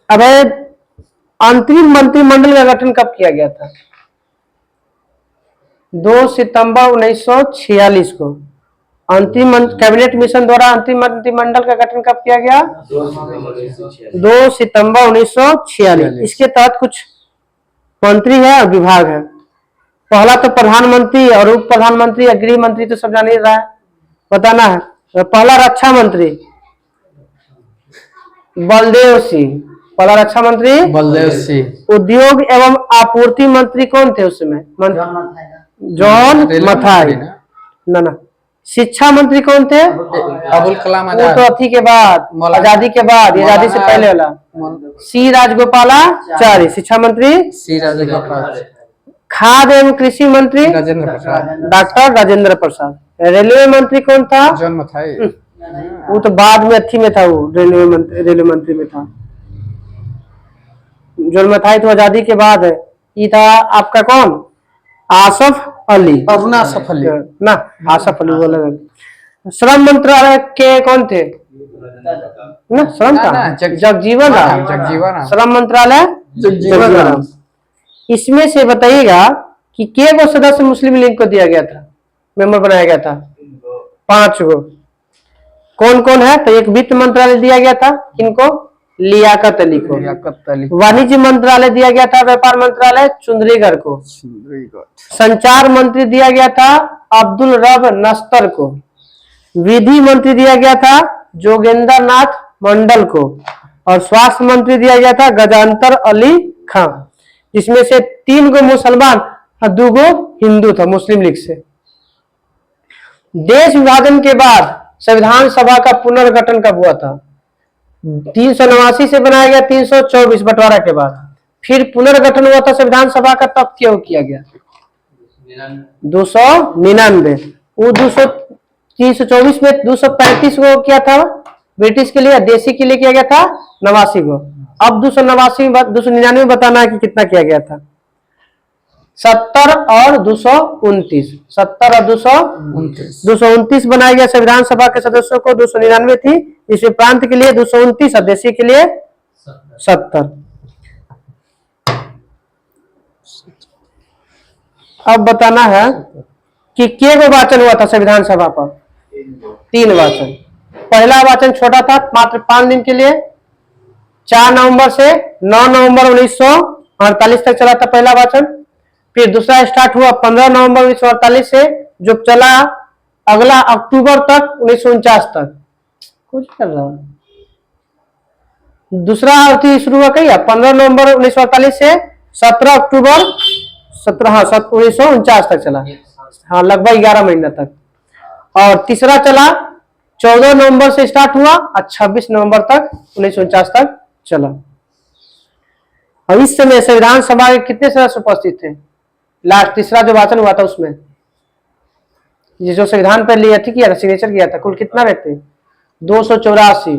अब अंतरिम मंत्रिमंडल का गठन कब किया गया था? 2 सितंबर 1946 को अंतिम कैबिनेट मिशन द्वारा अंतिम मंत्रिमंडल का गठन कब किया गया? 2 सितंबर 1946। इसके तहत कुछ मंत्री है और विभाग है। पहला तो प्रधानमंत्री और उप प्रधानमंत्री, गृह मंत्री तो सब जान ही रहा है, बताना है। तो पहला रक्षा मंत्री बलदेव सिंह, पहला रक्षा मंत्री बलदेव सिंह। उद्योग एवं आपूर्ति मंत्री कौन थे उस समय? जॉन मथाई। ना। शिक्षा मंत्री कौन थे? अबुल कलाम वो आजाद। तो अथी के बाद, आजादी के बाद, आजादी से पहले वाला सी राजगोपालाचारी शिक्षा मंत्री। सी राजगोपाल। खाद्य एवं कृषि मंत्री राजेंद्र प्रसाद। डॉक्टर राजेंद्र प्रसाद। रेलवे मंत्री कौन था? जॉन मथाई। वो तो बाद में अथी में था, वो रेलवे मंत्री में था। जॉन मथाई तो आजादी के बाद है। ये था आपका कौन? आसफ अली। अरुणा सफली। ना, आसफ अली बोला। श्रम मंत्रालय के कौन थे? ना, श्रम का जगजीवन राम। जगजीवन राम। श्रम मंत्रालय जगजीवन राम। इसमें से बताइएगा कि के गो सदस्य मुस्लिम लीग को दिया गया था, मेंबर बनाया गया था? 5 गो। कौन कौन है? तो एक वित्त मंत्रालय दिया गया था, किनको? लियाकत अली को। लियाकत अली। वाणिज्य मंत्रालय दिया गया था, व्यापार मंत्रालय चुंदरीगढ़ को। संचार मंत्री दिया गया था अब्दुल रब नस्तर को। विधि मंत्री दिया गया था जोगेंद्र नाथ मंडल को। और स्वास्थ्य मंत्री दिया गया था गजानतर अली खां, जिसमें से 3 गो मुसलमान और 2 गो हिंदू था मुस्लिम लीग से। देश विभाजन के बाद संविधान सभा का पुनर्गठन कब हुआ था? 389 से बनाया गया 324 बंटवारा के बाद। फिर पुनर्गठन हुआ था संविधान सभा का, तब क्यों किया गया? 299। वो 324 में 235 को किया था ब्रिटिश के लिए, देशी के लिए किया गया था 89 को। अब 299 बताना है कि कितना किया गया था? 70 और 229। 70 और 229 बनाया गया संविधान सभा के सदस्यों को। 299 थी, जिसमें प्रांत के लिए 229 और देशी के लिए 70। अब बताना है कि के गो वाचन हुआ था संविधान सभा पर? 3 वाचन। पहला वाचन छोटा था, मात्र 5 दिन के लिए, 4 नवंबर से 9 नवंबर 1948 तक चला था पहला वाचन। फिर दूसरा स्टार्ट हुआ 15 नवंबर 1948 से, जो चला अगला अक्टूबर तक 1949 तक। कुछ कर रहा है। दूसरा अवधि शुरू हुआ कहीं 15 नवंबर 1948 से 17 अक्टूबर 1949 तक चला। हाँ, लगभग 11 महीना तक। और तीसरा चला 14 नवंबर से स्टार्ट हुआ और 26 नवंबर तक 1949 तक चला। और इस समय संविधान सभा के कितने सदस्य उपस्थित थे? लास्ट तीसरा जो वाचन हुआ था उसमें ये जो संविधान पर लिया किया था, सिग्नेचर किया था, कुल कितना व्यक्ति? 284।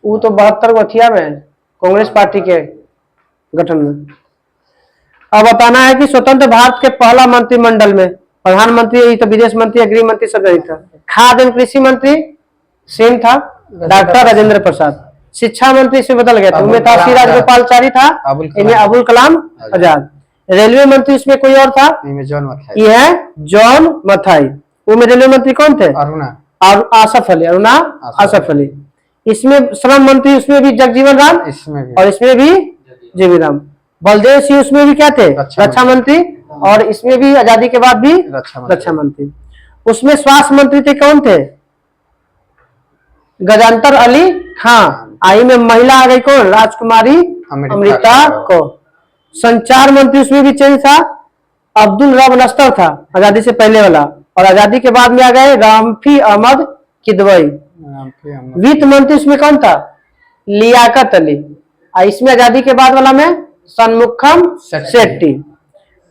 वो तो 72 को थिया में कांग्रेस पार्टी के गठन में। अब बताना है कि स्वतंत्र भारत के पहला मंत्रिमंडल में प्रधानमंत्री, तो विदेश मंत्री, गृह मंत्री सब नहीं था। खाद्य एवं कृषि मंत्री सेम था, डॉक्टर राजेंद्र प्रसाद। शिक्षा मंत्री इसमें बदल गया था, उनमें था सी राजगोपालाचारी था, इनमें अबुल कलाम आजाद। रेलवे मंत्री उसमें कोई और था, ये है जॉन मथाई। वो में रेलवे मंत्री कौन थे? और आसफ अली, अरुणा आसफ अली। इसमें श्रम मंत्री उसमें भी जगजीवन राम, और इसमें भी जीवन राम। बलदेव सिंह उसमें भी क्या थे? रक्षा मंत्री, और इसमें भी आजादी के बाद भी रक्षा मंत्री। उसमें स्वास्थ्य मंत्री थे कौन थे? गजानतर अली खां। आई में महिला आ गई कौन? राजकुमारी अमृता को। संचार मंत्री उसमें भी चेंज था, अब्दुल रब नस्तर था आजादी से पहले वाला, और आजादी के बाद में आ गए रामफी अहमद किदवई। वित्त मंत्री उसमें कौन था? लियाकत अली। इसमें आजादी के बाद वाला में सनमुखम शेट्टी।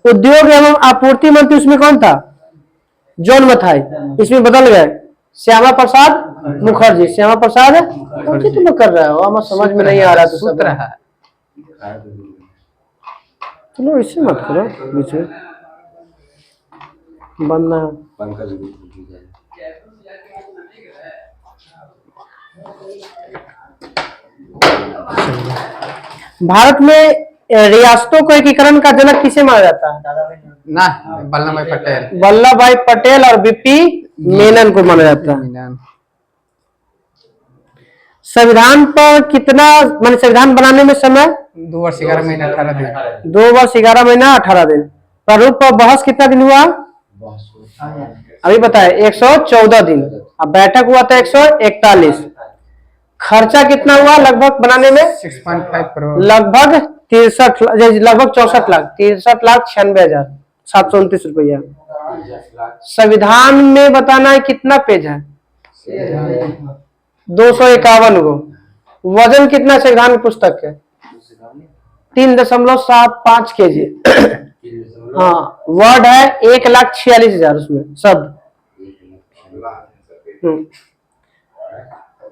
उद्योग एवं आपूर्ति मंत्री उसमें कौन था? जॉन मथाई, इसमें बदल गए श्यामा प्रसाद मुखर्जी। श्यामा प्रसाद मुखर्जी तुम लोग कर रहे हो, हमें समझ में नहीं आ रहा तो सब सूत्र है। चलो इससे मत करो बीच में बनना है। भारत में रियासतों को एकीकरण का जनक किसे माना जाता है? ना वल्लभ भाई पटेल। वल्लभ भाई पटेल और बीपी मेनन को माना जाता है। मीनन। संविधान पर कितना मान संविधान बनाने में समय 2 वर्ष 11 महीने 18 दिन। 2 वर्ष 11 महीना 18 दिन। प्रारूप पर बहस कितना दिन हुआ अभी बताए? 114 दिन। अब बैठक हुआ था 141। खर्चा कितना हुआ लगभग बनाने में? 6.5 करोड़। लगभग 63 लगभग 64 लाख 63,96,729 रुपया। संविधान में बताना है कितना पेज है? 251 गो। वजन कितना संविधान की पुस्तक है? 3.75 kg। हाँ, वर्ड है 1,46,000 उसमें शब्द।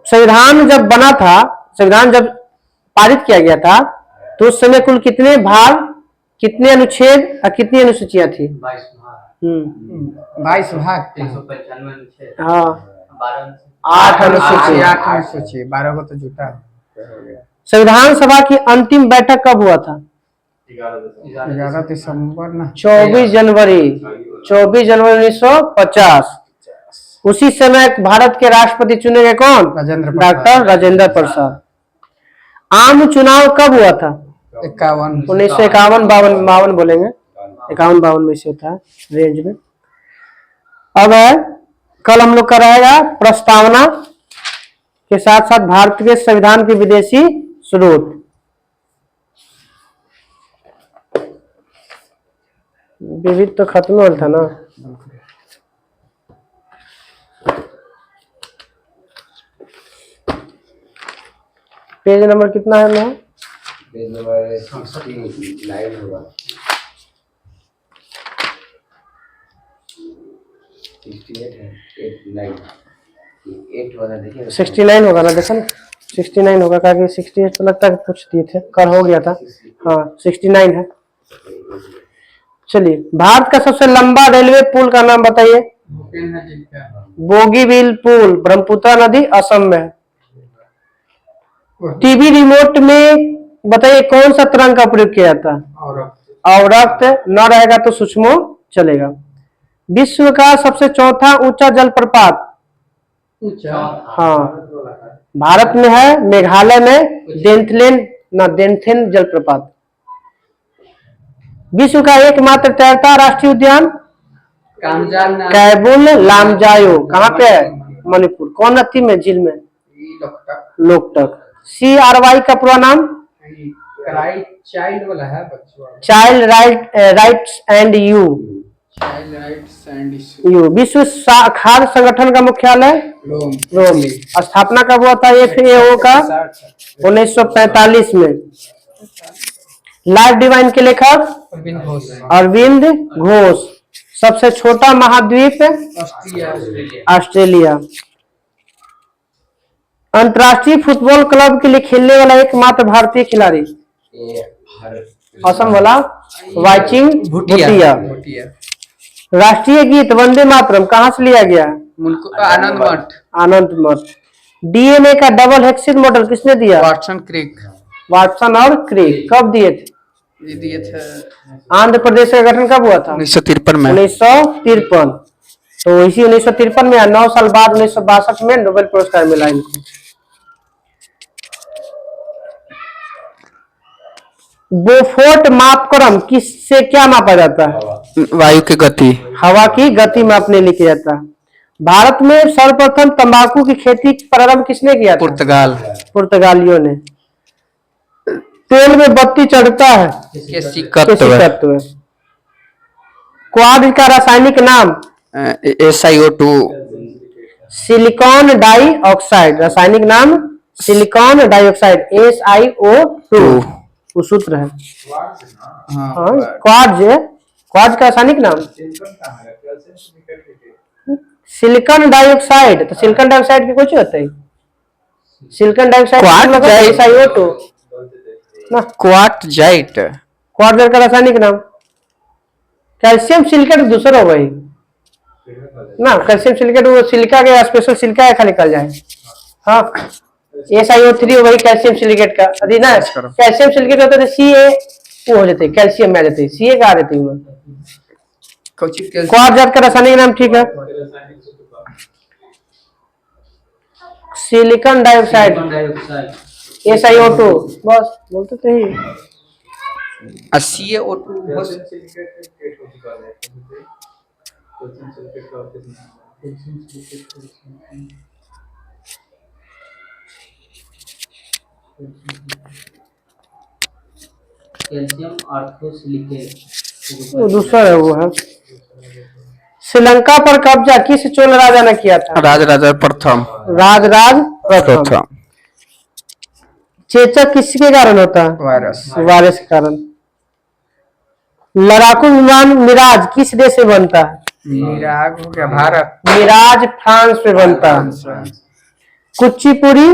संविधान जब बना था, संविधान जब पारित किया गया था तो उस समय कुल कितने भाग, कितने अनुच्छेद और कितनी अनुसूचियां थी? 22 भाग। 395 अनुच्छेद, हाँ 8 8 अनुसूची। 8 अनुसूची, 12 को तो जुटा हो गया। संविधान सभा की अंतिम बैठक कब हुआ था? 11 दिसंबर ना। 24 जनवरी 1950। उसी समय भारत के राष्ट्रपति चुने गए कौन? राजेंद्र प्रसाद। डॉक्टर राजेंद्र प्रसाद। आम चुनाव कब हुआ था? 51। 1951 52 बोलेंगे, 51-52 में से होता है रेंज में। अब है कल हम लोग का रहेगा प्रस्तावना के साथ साथ भारत के संविधान के विदेशी स्रोत। विविध तो खत्म हो था ना। पेज नंबर कितना है ना? पेज नंबर 69 होगा। 68 है, 8 वाला देखिए। 69 होगा ना, देखो ना 69 होगा, क्योंकि 68 तो लगता है कुछ दिए थे, कल हो गया था। हाँ 69 है। चलिए, भारत का सबसे लंबा रेलवे पुल का नाम बताइए। बोगीबील पुल, ब्रह्मपुत्र नदी, असम में है। टीवी रिमोट में बताइए कौन सा तरंग का प्रयोग किया जाता है? अवरक्त न रहेगा तो सूक्ष्मो चलेगा। विश्व का सबसे चौथा ऊंचा जलप्रपात? हाँ, भारत में है, मेघालय में डेंथेन जलप्रपात। विश्व का एकमात्र तैरता राष्ट्रीय उद्यान? कैबुल लामजायो। कहाँ पे है? मणिपुर। कौन नदी में, झील में? लोकटक। CRY का पूरा नाम? चाइल्ड वाला है बच्चों। Child rights and you. विश्व खाद्य संगठन का मुख्यालय? रोम। स्थापना कब हुआ था FAO का? 1945 में। लाइफ डिवाइन के लेखक? अरविंद घोष। सबसे छोटा महाद्वीप? ऑस्ट्रेलिया। अंतर्राष्ट्रीय फुटबॉल क्लब के लिए खेलने वाला एकमात्र भारतीय खिलाड़ी? असम वाला वाइचिंग भूटिया। राष्ट्रीय गीत वंदे मातरम कहाँ से लिया गया? आनंद मठ। आनंद मठ। DNA का डबल हेक्सेन मॉडल किसने दिया? वाटसन और क्रिक। कब दिए थे? ये दिए थे आंध्र प्रदेश का गठन कब हुआ था? 1953 में। 1953। तो इसी 1953 में 9 साल बाद 1962 में नोबेल पुरस्कार मिला इनको। बोफोर्ट मापक्रम किससे क्या मापा जाता है? वायु की गति। हवा की गति मापने लिए किया जाता है। भारत में सर्वप्रथम तंबाकू की खेती प्रारंभ किसने किया था? पुर्तगालियों ने। तेल में बत्ती चढ़ता है तत्व। क्वाड का रासायनिक नाम? SiO2। Silicon dioxide. रासायनिक नाम सिलिकॉन डाइऑक्साइड SiO2। वो सूत्र है। हाँ, क्वाड का रासायनिक नाम सिलिकॉन डाइऑक्साइड, तो सिलिकॉन डाइऑक्साइड के कुछ होता है, सिलिकॉन डाइऑक्साइड क्वार्टजाइट। SiO2 ना, क्वार्टजाइट। क्वार्टजाइट का रासायनिक नाम कैल्शियम सिलिकेट दूसरा होगा ही ना, कैल्शियम सिलिकेट वो सिलिका के स्पेशल सिलिका का निकल जाए। हाँ SiO3 वही कैल्शियम सिलिकेट का अभी ना, कैल्शियम सिलिकेट होता है Ca वो हो जाते कैल्शियम में आ जाते Ca का आ जाती है। क्वार्टजाइट का रासायनिक नाम ठीक है, सिलिकॉन डाइऑक्साइड SiO2 बस बोलते थे ही। CaO2 कैल्शियम आर्थोसिलिकेट वो दूसरा है वो है। श्रीलंका पर कब्जा किस चोल राजा ने किया था? राजराजा प्रथम। राजराज प्रथम। प्रथम। चेचक किसके कारण होता है? वायरस। वायरस के कारण। लड़ाकू विमान मिराज किस देश से बनता है? मिराग हो गया भारत। मिराज फ्रांस में बनता है। कुचिपुड़ी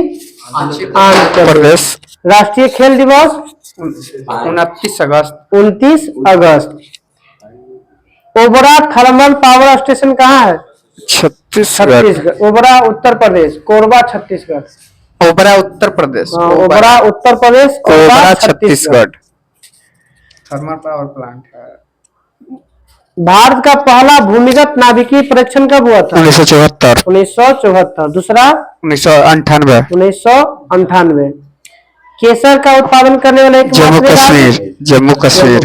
आंध्र प्रदेश। राष्ट्रीय खेल दिवस 29 अगस्त। 29 अगस्त। ओबरा थर्मल पावर स्टेशन कहाँ है? छत्तीसगढ़। छत्तीसगढ़। ओबरा उत्तर प्रदेश, कोरबा छत्तीसगढ़। ओबरा उत्तर प्रदेश। ओबरा उत्तर प्रदेश, कोबरा छत्तीसगढ़। थर्मल पावर प्लांट है। भारत का पहला भूमिगत नाभिकीय परीक्षण कब हुआ था? 1974। 1974। दूसरा 1998। 1998। केसर का उत्पादन करने वाला एक जम्मू कश्मीर। जम्मू कश्मीर।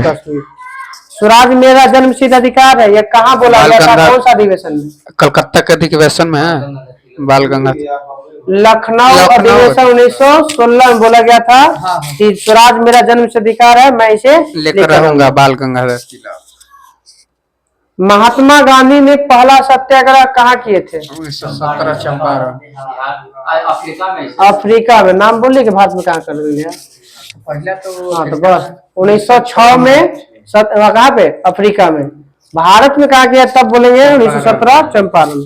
स्वराज मेरा जन्मसिद्ध अधिकार है, यह कहाँ बोला गया था? कौन सा अधिवेशन में? कलकत्ता के अधिवेशन में है। बाल गंगा लखनऊ अधिवेशन 1916 में बोला गया था कि स्वराज मेरा जन्मसिद्ध अधिकार है, मैं इसे लेकर रहूंगा। बाल गंगाधर तिलक। महात्मा गांधी ने पहला सत्याग्रह कहाँ किए थे? 1917 चंपारण। अफ्रीका में अफ्रीका में। नाम बोलिए कि भारत में कहाँ कर लिया? पहले तो हाँ तो बस 1906 में कहाँ पे? अफ्रीका में। भारत में कहा गया तब बोलेंगे 1917 चंपारण।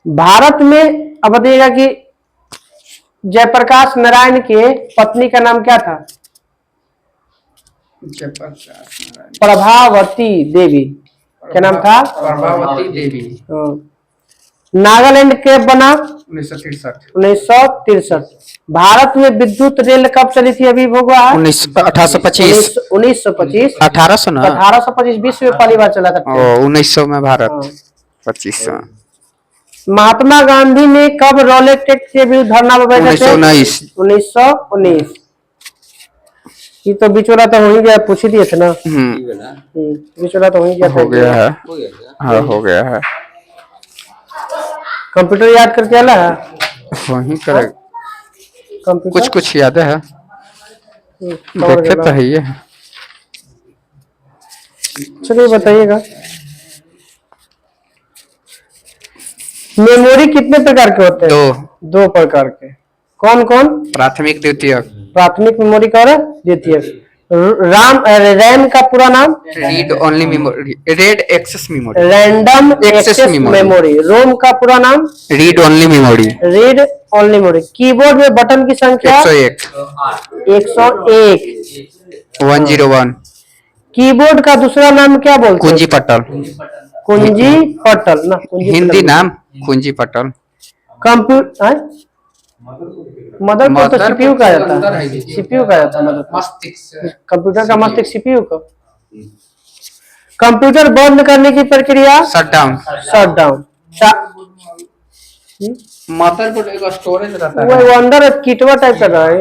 भारत में अब बताइएगा कि जयप्रकाश नारायण के पत्नी का नाम क्या था? प्रभावती देवी। क्या नाम था? प्रभावती देवी। नागालैंड कब बना? 1963। 1963। भारत में विद्युत रेल कब चली थी? अभी होगा 1825। 1925। 1800 ना? 1825 विश्व में पहली बार चला था। 1900 में भारत। 2500। महात्मा गांधी ने कब रॉलेट एक्ट के विरुद्ध धरना पर बैठे थे? 1919। ये तो बिचौला तो हो ही गया, पूछ ही दिए थे ना। बिचौला तो हो ही गया था। हो गया है। हाँ हो गया है। कंप्यूटर याद करके आला है? वही करे। कंप्यूटर कुछ कुछ याद है। देखे तो है ये। चलिए बताइएगा। मेमोरी कितने प्रकार के होते हैं? दो प्रकार के। कौन कौन? प्राथमिक द्वितीयक। प्राथमिक मेमोरी का और द्वितीयक। रैम का पूरा नाम? Read only memory. Read access memory. Random access memory. ROM का पूरा नाम? Read only memory. Read only memory. Keyboard में बटन की संख्या? 101। 101। 101। कीबोर्ड का दूसरा नाम क्या बोलते हैं? कुंजी पटल। कुंजी पटल ना? हिंदी नाम कुंजी पटल। कंप्यूटर मदर तो सीपीयू का जाता है। सीपीयू का जाता है मदर। कंप्यूटर का मस्तिष्क सीपीयू का। कंप्यूटर बंद करने की प्रक्रिया? शटडाउन। शटडाउन। मदरबोर्ड एक स्टोरेज रहता है। वो अंदर किटवा टाइप का रहा है।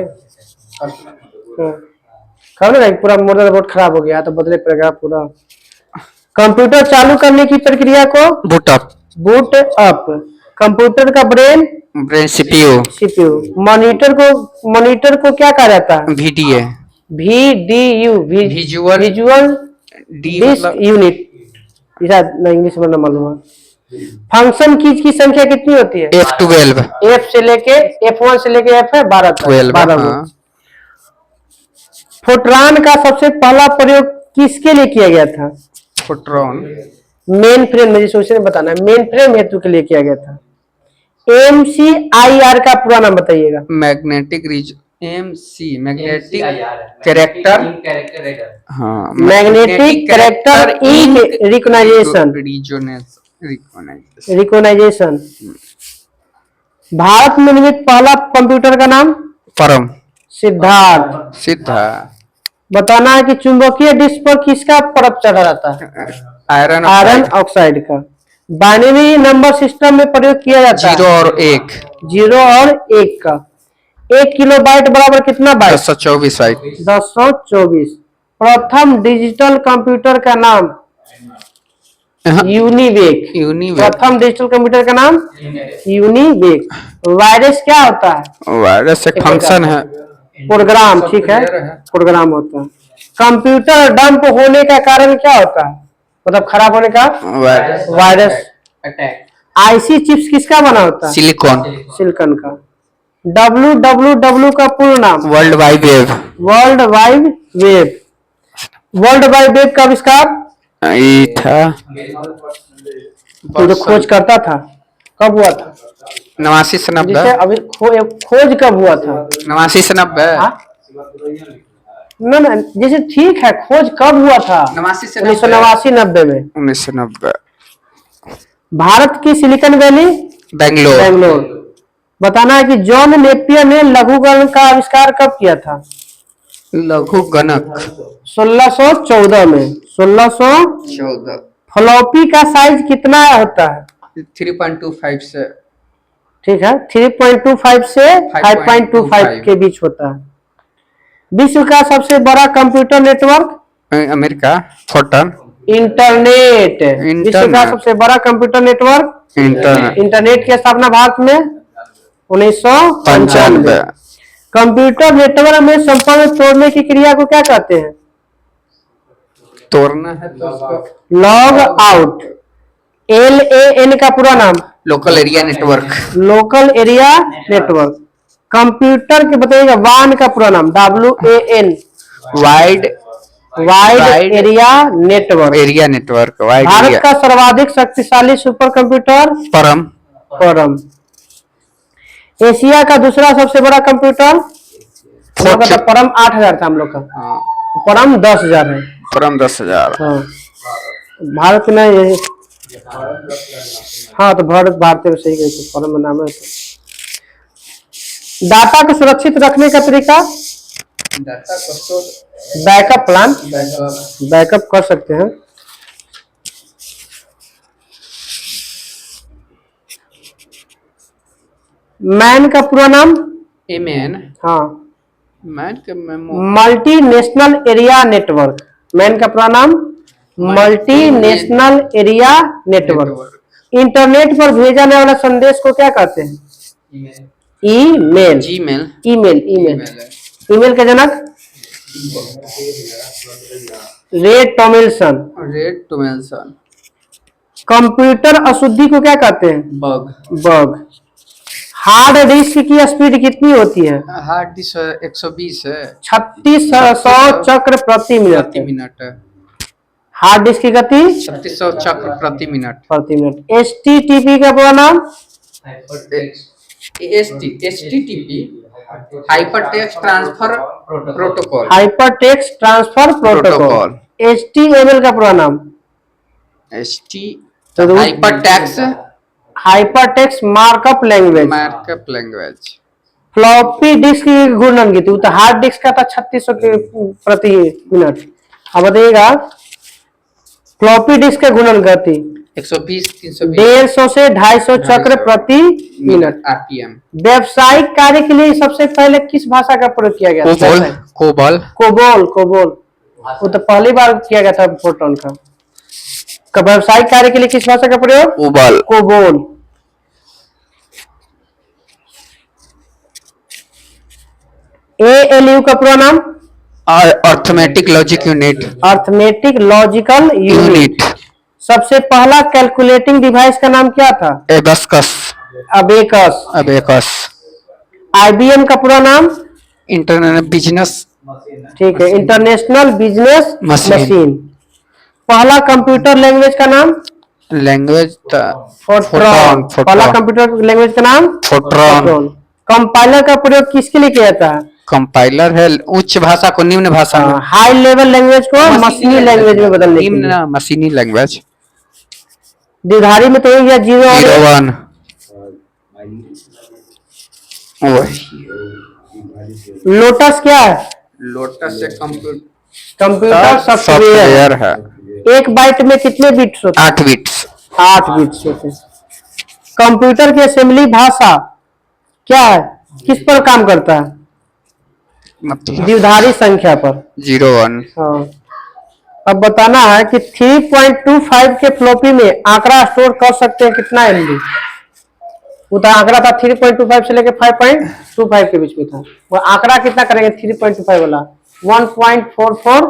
खबर है पूरा मदरबोर्ड खराब हो गया तो बदले पड़ेगा पूरा। कंप्यूटर चालू करने की प्रक्रिया को? Boot up. Boot up. Computer का brain? Brain CPU. CPU. Monitor को क्या कहा जाता है? VDA। VDU। Visual disk unit. English में ना मालूम है। फंक्शन कीज की संख्या कितनी होती है? F12। F से लेके F1 से लेके F12 तक। 12। फोर्ट्रान का सबसे पहला प्रयोग किसके लिए किया गया था? फोर्ट्रॉन। मेन फ्रेम में, जिसे उसे बताना है, मेन फ्रेम हेतु के लिए किया गया था। MCIR का पूरा नाम बताइएगा। मैग्नेटिक रीज MC magnetic MCIR character, character reader. हाँ magnetic character ink recognition, recognition. Bharat में निर्मित पहला कंप्यूटर का नाम परम सिद्धार्थ। सीधा बताना है कि चुंबकीय डिस्क पर किसका परत चढ़ा रहता है? आयरन आयरन ऑक्साइड का। बाइनरी नंबर सिस्टम में प्रयोग किया जाता है 0 और 1 0 और 1 का। 1 किलोबाइट बराबर कितना बाइट? 1024 बाइट। 1024। प्रथम डिजिटल कंप्यूटर का नाम यूनिवेक। प्रथम डिजिटल कंप्यूटर का नाम यूनिवेक। वायरस क्या होता है? वायरस एक फंक्शन है, प्रोग्राम, ठीक है, प्रोग्राम होता है। कंप्यूटर डंप होने का कारण क्या होता है, मतलब खराब होने का? वायरस। अटैक। आईसी चिप्स किसका बना होता है? सिलिकॉन। सिलिकॉन का। WWW का पूर्ण नाम? World wide web. World wide web. World wide web का आविष्कार ये था जो खोज करता था, कब हुआ था? 89 से 90। जिसे अभी खोज कब हुआ था? 89 से 90। हाँ? ना, जैसे ठीक है, खोज कब हुआ था? 89 से 1989-90 में। 1990। भारत की सिलिकॉन वैली बेंगलोर। बेंगलोर। बताना है कि जॉन नेपियर ने लघुगणक का आविष्कार कब किया था? लघु गणक 1614 में। 14। फ्लॉपी का साइज कितना होता है? 3.25 से, ठीक है, 3.25 से 5.25 के बीच होता है। विश्व का सबसे बड़ा computer network? America. Foton. Internet. विश्व का सबसे बड़ा कंप्यूटर नेटवर्क इंटरनेट। इंटरनेट की स्थापना भारत में 1995। कंप्यूटर नेटवर्क में संपर्क तोड़ने की क्रिया को क्या कहते हैं? तोड़ना है तो उसको लॉग आउट। LAN का पूरा नाम? Local area network. Local area network. Computer के बताइएगा WAN का पूरा नाम? WAN। Wide wide area network. Area network. Wide Bharat area. का सर्वाधिक शक्तिशाली सुपर कंप्यूटर? परम। परम। एशिया का दूसरा सबसे बड़ा कंप्यूटर? हम लोग का तो परम 8000 था हम लोग का, हाँ, परम 10,000 है। परम 10,000। हाँ, भारत में ये, हाँ तो भारतीय सही गई तो परम नाम है। डाटा को सुरक्षित रखने का तरीका? डाटा को स्टोर, बैकअप प्लान, बैकअप कर सकते हैं। मैन का पूरा नाम? एमएन। हाँ, मैन के memo multi national area network. Man का पूरा नाम? Multi national area network. Internet पर भेजा जाने वाला संदेश को क्या कहते हैं? Email. Gmail. Email. Email. Email के जनक? रे टॉमिल्सन। रेड टोमेल्सन। कंप्यूटर अशुद्धि को क्या कहते हैं? बग। बग। हार्ड डिस्क की स्पीड कितनी होती है? हार्ड डिस्क 120 है 3600 चक्र प्रति प्रति मिनट। मिनट। हार्ड डिस्क की गति 3600 चक्र प्रति मिनट। प्रति मिनट। HTTP का पूरा नाम? HTTP hypertext transfer protocol. Hypertext transfer protocol. HTML का पूरा नाम? तो hypertext markup language. Markup language. Floppy disk की घूर्णन गति, तो हार्ड डिस्क का था 3600 प्रति मिनट। अब बताइएगा फ्लॉपी डिस्क का घूर्णन गति 120 320 150 से 250 चक्र प्रति मिनट। RPM। व्यावसायिक कार्य के लिए सबसे पहले किस भाषा का प्रयोग किया गया था? कोबोल। कोबोल। कोबोल वो तो पहली बार किया गया था फोरट्रॉन का। व्यावसायिक कार्य के लिए किस भाषा का प्रयोग? कोबोल। कोबोल। ALU का पूरा नाम? Arithmetic logic unit. Arithmetic logical unit. सबसे पहला कैलकुलेटिंग डिवाइस का नाम क्या था? एबेकस। अबेकस। IBM का पूरा नाम? Internet business. ठीक है, इंटरनेशनल बिजनेस मशीन। मशीन। पहला कंप्यूटर लैंग्वेज का नाम? Language Fortran. पहला कंप्यूटर लैंग्वेज का नाम फोर्ट्रॉन। कंपाइलर का प्रयोग किसके लिए किया जाता है? कंपाइलर है उच्च भाषा को निम्न भाषा में, हाई लेवल लैंग्वेज को मशीनी लैंग्वेज में बदलने के लिए। निम्न मशीनी लैंग्वेज। द्विधारी में तो हो गया 0 और 0 1 लोटस क्या है? लोटस से कंप्यूटर सॉफ्टवेयर सॉफ्टवेयर है। 1 बाइट में कितने बिट्स होते हैं? 8 बिट्स। 8 बिट्स होते हैं। कंप्यूटर की असेंबली भाषा क्या है? किस पर काम करता है? मतलब द्विधारी संख्या पर। 0 1 हाँ। अब बताना है कि 3.25 के फ्लॉपी में आंकड़ा स्टोर कर सकते हैं कितना MB? वो तो आंकड़ा था 3.25 से लेके 5.25 के बीच में था। वो आंकड़ा कितना करेंगे 3.25 वाला? 1.44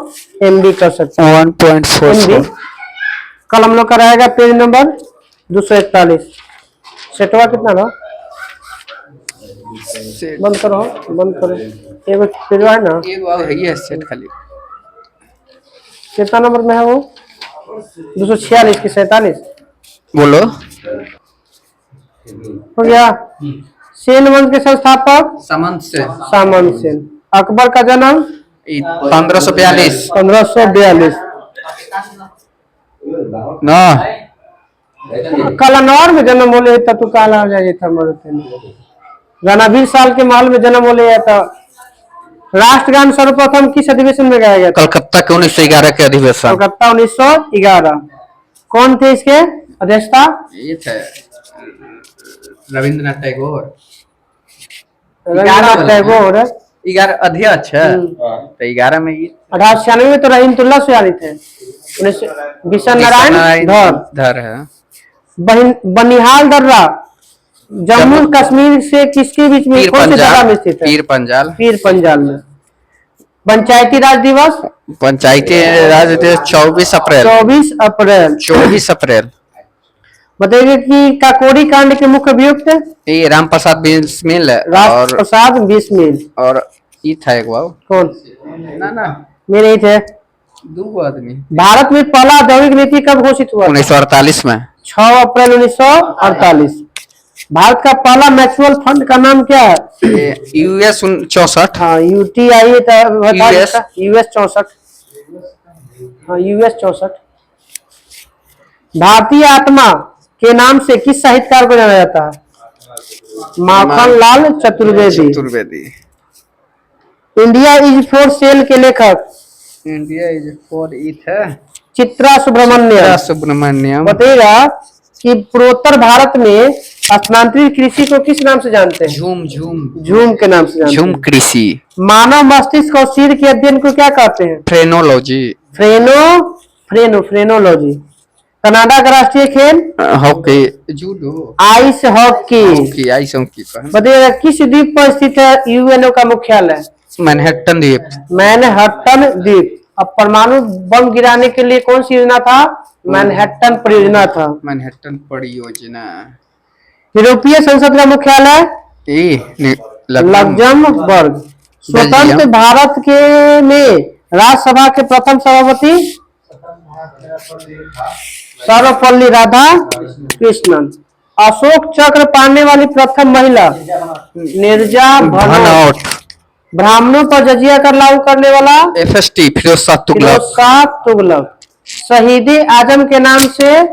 MB कर सकते हैं। 1.44। कल हम लोग का रहेगा पेज नंबर 241। सेटवा कितना था? बंद करो बंद करो। एक पेज है ना, ये सेट खाली कितना नंबर में है वो? 246 की 47 बोलो। हो गया। सेन वंश के संस्थापक सामंत से सामंत सेन। अकबर का जन्म 1542 1542। ना कलानौर में जन्म बोले तब तो काला हो जाए था मरते रानावीर साल के महल में जन्म बोले था। राष्ट्रगान सर्वप्रथम किस अधिवेशन में गाया गया था? कलकत्ता के 1911 के अधिवेशन। कोलकाता 1911। कौन थे इसके अध्यक्षता? ये थे रविंद्रनाथ टैगोर। रविंद्रनाथ टैगोर। 11 अध्यक्ष है तो 11 में ये 1896 में तो रहीमतुल्लाह सुयानी थे। बिशन नारायण धर है। बनिहाल दर्रा जम्मू कश्मीर से किसके बीच में कौन सी जगह में स्थित है? पीर पंजाल। पीर पंजाल में। पंचायती राज दिवस पंचायती राज दिवस 24 अप्रैल। 24 अप्रैल। 24 अप्रैल। बताइए कि काकोरी कांड के मुख्य अभियुक्त? ये राम प्रसाद बिस्मिल राम और प्रसाद बिस्मिल। और ये था एक बाबू कौन? ना मेरे ही थे। 2 आदमी। भारत में पहला औद्योगिक नीति कब घोषित हुआ? 1948 में 6 अप्रैल 1948। भारत का पहला म्यूचुअल फंड का नाम क्या है? US 64। हाँ UTI US US 64। हाँ US 64। भारतीय आत्मा के नाम से किस साहित्यकार को जाना जाता है? Makhan Lal Chaturvedi. India is for sale के लेखक? इंडिया इज फॉर इट है चित्रा सुब्रमण्यम। बताइएगा कि पूर्वोत्तर भारत में स्थानांतरित कृषि को किस नाम से जानते हैं? झूम के नाम से जानते झूम हैं। कृषि। मानव मस्तिष्क और सिर के अध्ययन को क्या कहते हैं? फ्रेनोलॉजी। फ्रेनोलॉजी। कनाडा का राष्ट्रीय खेल? Hockey. Judo. Ice hockey. Ice hockey. बताइएगा किस द्वीप पर स्थित है यूएनओ का मुख्यालय? मैनहट्टन द्वीप। मैनहट्टन द्वीप। अब परमाणु बम गिराने के लिए कौन सी योजना था? मैनहट्टन परियोजना था। मैनहट्टन परियोजना। यूरोपीय संसद का मुख्यालय? लग्जमबर्ग। स्वतंत्र भारत के में राज्यसभा के प्रथम सभापति? सर्वपल्ली राधाकृष्णन। अशोक चक्र पाने वाली प्रथम महिला? नीरजा भनोट। ब्राह्मणों पर जजिया कर लागू करने वाला? FST फिरोजशाह तुगलक। शहीद आजम के नाम से?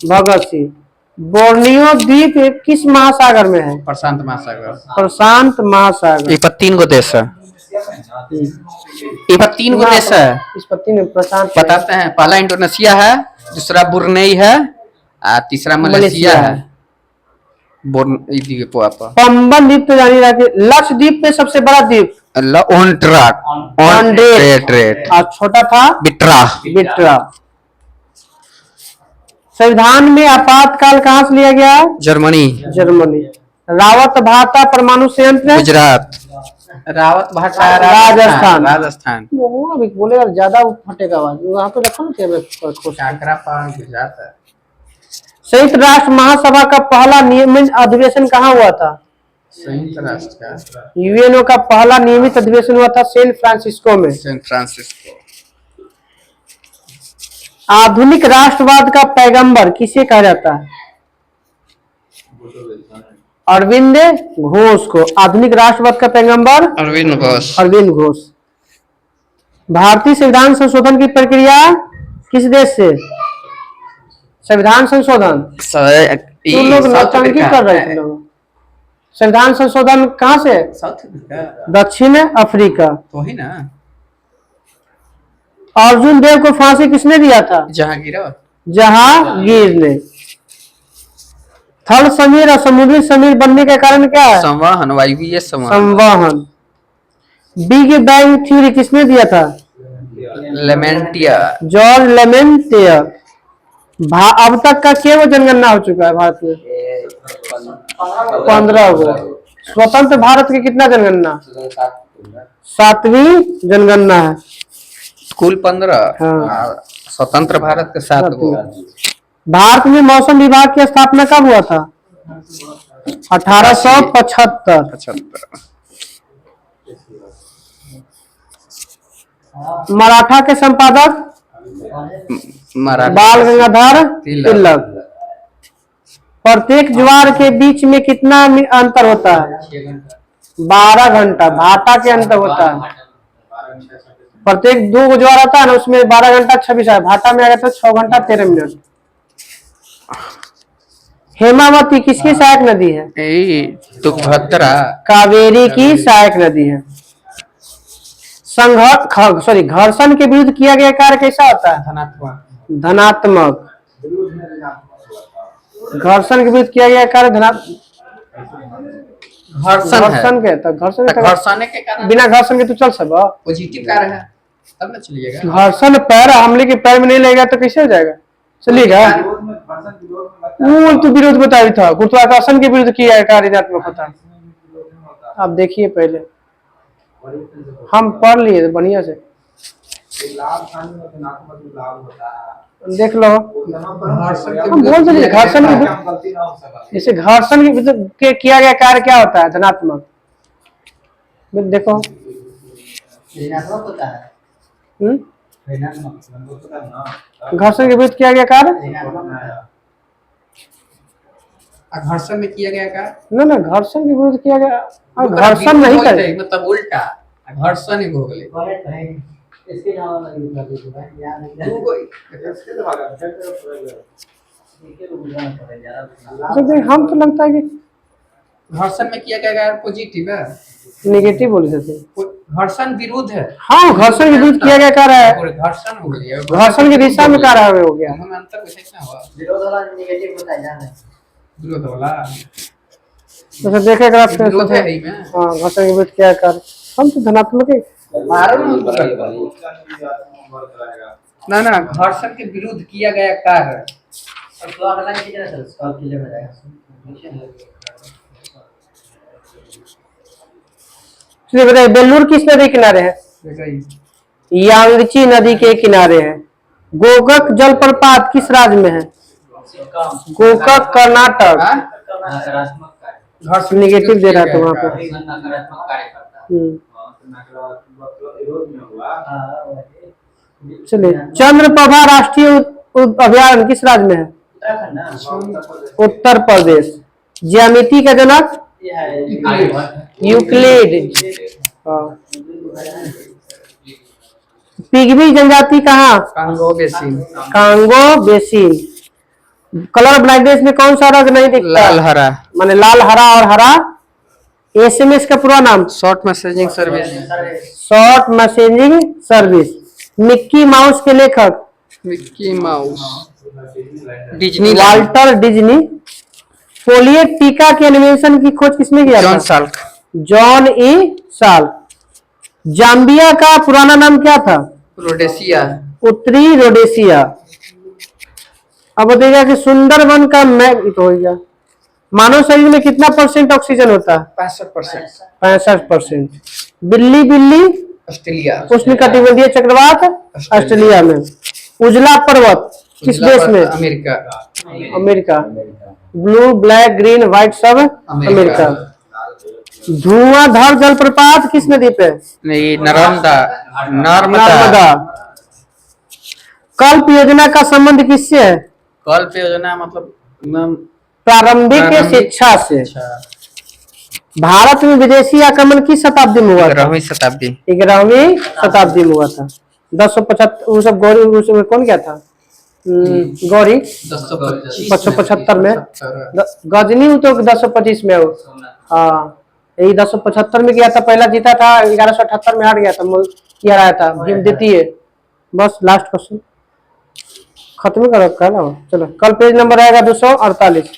भगत सिंह। बोर्नियो द्वीप किस महासागर में है? प्रशांत महासागर। प्रशांत महासागर। ये 3 गो देश है। ये 3 गो देश है। इस पत्ती में प्रशांत बताते हैं। पहला इंडोनेशिया है, दूसरा बुर्नेई है और तीसरा मलेशिया है। पंबन द्वीप तो जानी रहती है। लक्षद्वीप में सबसे बड़ा द्वीप? और छोटा था? बिट्रा। संविधान में आपातकाल कहाँ से लिया गया? जर्मनी। रावत भाटा परमाणु संयंत्र? गुजरात। रावत भाटा राजस्थान। बोले यार ज्यादा फटेगा आवाज वहाँ पे रखो ना। गुजरात है। संयुक्त राष्ट्र महासभा का पहला नियमित अधिवेशन कहाँ हुआ था? संयुक्त राष्ट्र का यूएनओ का पहला नियमित अधिवेशन हुआ था सैन फ्रांसिस्को में। आधुनिक राष्ट्रवाद का पैगंबर किसे कहा जाता है? अरविंद घोष को आधुनिक राष्ट्रवाद का पैगंबर अरविंद घोष। अरविंद घोष। भारतीय संविधान संशोधन की प्रक्रिया किस देश से? संविधान संशोधन तुम लोग नौटंकी कर रहे थे लोग। संविधान संशोधन कहाँ से? South Africa. दक्षिण अफ्रीका। तो ही ना। अर्जुन देव को फांसी किसने दिया था? जहांगीर। जहांगीर ने। थल समीर और समुद्री समीर बनने का कारण क्या है? संवहन, वायवीय संवहन। संवहन। बिग बैंग थ्योरी किसने दिया था? लेमेंटिया। जॉर्ज लेमेंटिया। अब तक का केवल जनगणना हो चुका है भारत में? 15 गो। स्वतंत्र भारत की कितना जनगणना? 7वीं जनगणना है। कुल 15। हाँ। स्वतंत्र भारत के 7 गो। भारत में मौसम विभाग की स्थापना कब हुआ था? 1875। 75। मराठा के संपादक बाल गंगाधर तिलक। प्रत्येक ज्वार के बीच में कितना अंतर होता है? 12 घंटा। भाटा के अंतर होता है। प्रत्येक 2 ज्वार आता है ना, उसमें 12 घंटा 26 है। भाटा में आ गया था 6 घंटा 13 मिनट। हेमावती किसकी सहायक नदी है? तुंगभद्रा। कावेरी की सहायक नदी है। घर्षण के विरुद्ध किया गया कार्य कैसा होता है? धनात्मक। धनात्मक। घर्षण के विरुद्ध किया गया कार्य घर्षण के तो घर्षण के कारण बिना घर्षण के तो चल सब पॉजिटिव कार्य है तब ना चलिएगा। घर्षण पैर हमले के पैर में नहीं लगेगा तो कैसे हो जाएगा? चलिएगा। वो तो विरोध बताया था, गुरुत्वाकर्षण के विरुद्ध किया कार्य ऋणात्मक होता है। अब देखिए पहले हम पढ़ लिए बढ़िया से, देख लो। हम बोल सकते घर्षण जैसे घर्षण के किया गया कार्य क्या होता है? धनात्मक। देखो घर्षण के विरुद्ध किया गया कार्य घर्षण में किया गया कार्य ना घर्षण के विरुद्ध किया गया। घर्षण नहीं करे मतलब उल्टा घर्षण ही हो गए। हम तो लगता है कि घर्षण में किया गया पॉजिटिव है, नेगेटिव बोले थे। घर्षण विरुद्ध है। हाँ घर्षण के विरुद्ध किया गया कार्य है। घर्षण हो गया, घर्षण की दिशा में कार्य हो गया। हमें अंतर कैसे हुआ? विरोध वाला नेगेटिव बताया जा रहा है। विरोध वाला तो देखेगा विरोध है ही में। हाँ घर्षण के विरुद्ध किया कार्य। हम तो धनात्मक है। ना घर्षण के विरुद्ध किया गया कार्य। बताइए बेलूर किस नदी किनारे है? यांगची नदी के किनारे है। गोकक जलप्रपात किस राज्य में है? गोकक कर्नाटक। घर्षण निगेटिव दे रहा था वहाँ पर। नकारात्मक कार्य करता है। चलिए चंद्रप्रभा राष्ट्रीय अभयारण्य किस राज्य में है? उत्तर प्रदेश। ज्यामिति का जनक यूक्लिड। पिग्मी जनजाति कहाँ? Congo basin. Congo basin. Colour blindness में कौन सा रंग नहीं दिखता? लाल हरा। माने लाल हरा और हरा। एसएमएस का पूरा नाम? Short messaging service. Short messaging service. Mickey mouse के लेखक? Mickey mouse Disney. Walter Disney. Polio टीका के इन्वेंशन की खोज किसने किया? John Salk. John E Salk. Zambia का पुराना नाम क्या था? रोडेशिया। उत्तरी रोडेशिया। अब बताइएगा कि सुंदरवन का तो हो गया। मानव शरीर में कितना % ऑक्सीजन होता है? 65%। 65%। बिल्ली ऑस्ट्रेलिया। उष्णकटिबंधीय चक्रवात ऑस्ट्रेलिया में। उजला पर्वत किस देश में? America. Blue black green white सब अमेरिका। धुआंधार जलप्रपात किस नदी पे? नहीं नर्मदा। कल्प योजना का संबंध किससे है? कल्प योजना मतलब प्रारंभिक शिक्षा से। भारत में विदेशी आक्रमण किस शताब्दी में हुआ था? 11वीं शताब्दी। 11वीं शताब्दी में हुआ था। 1075 वो सब गौरी उसमें कौन क्या था? गौरी 1075 में। गजनी तो 1025 में हो। हाँ यही 1075 में गया था, पहला जीता था, 1178 में हार गया था, किया रहा था भीम द्वितीय। बस लास्ट क्वेश्चन खत्म कर रखा है ना। चलो कल पेज नंबर आएगा 248।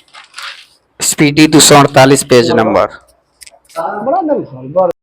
Speedy 248 page number. बड़ा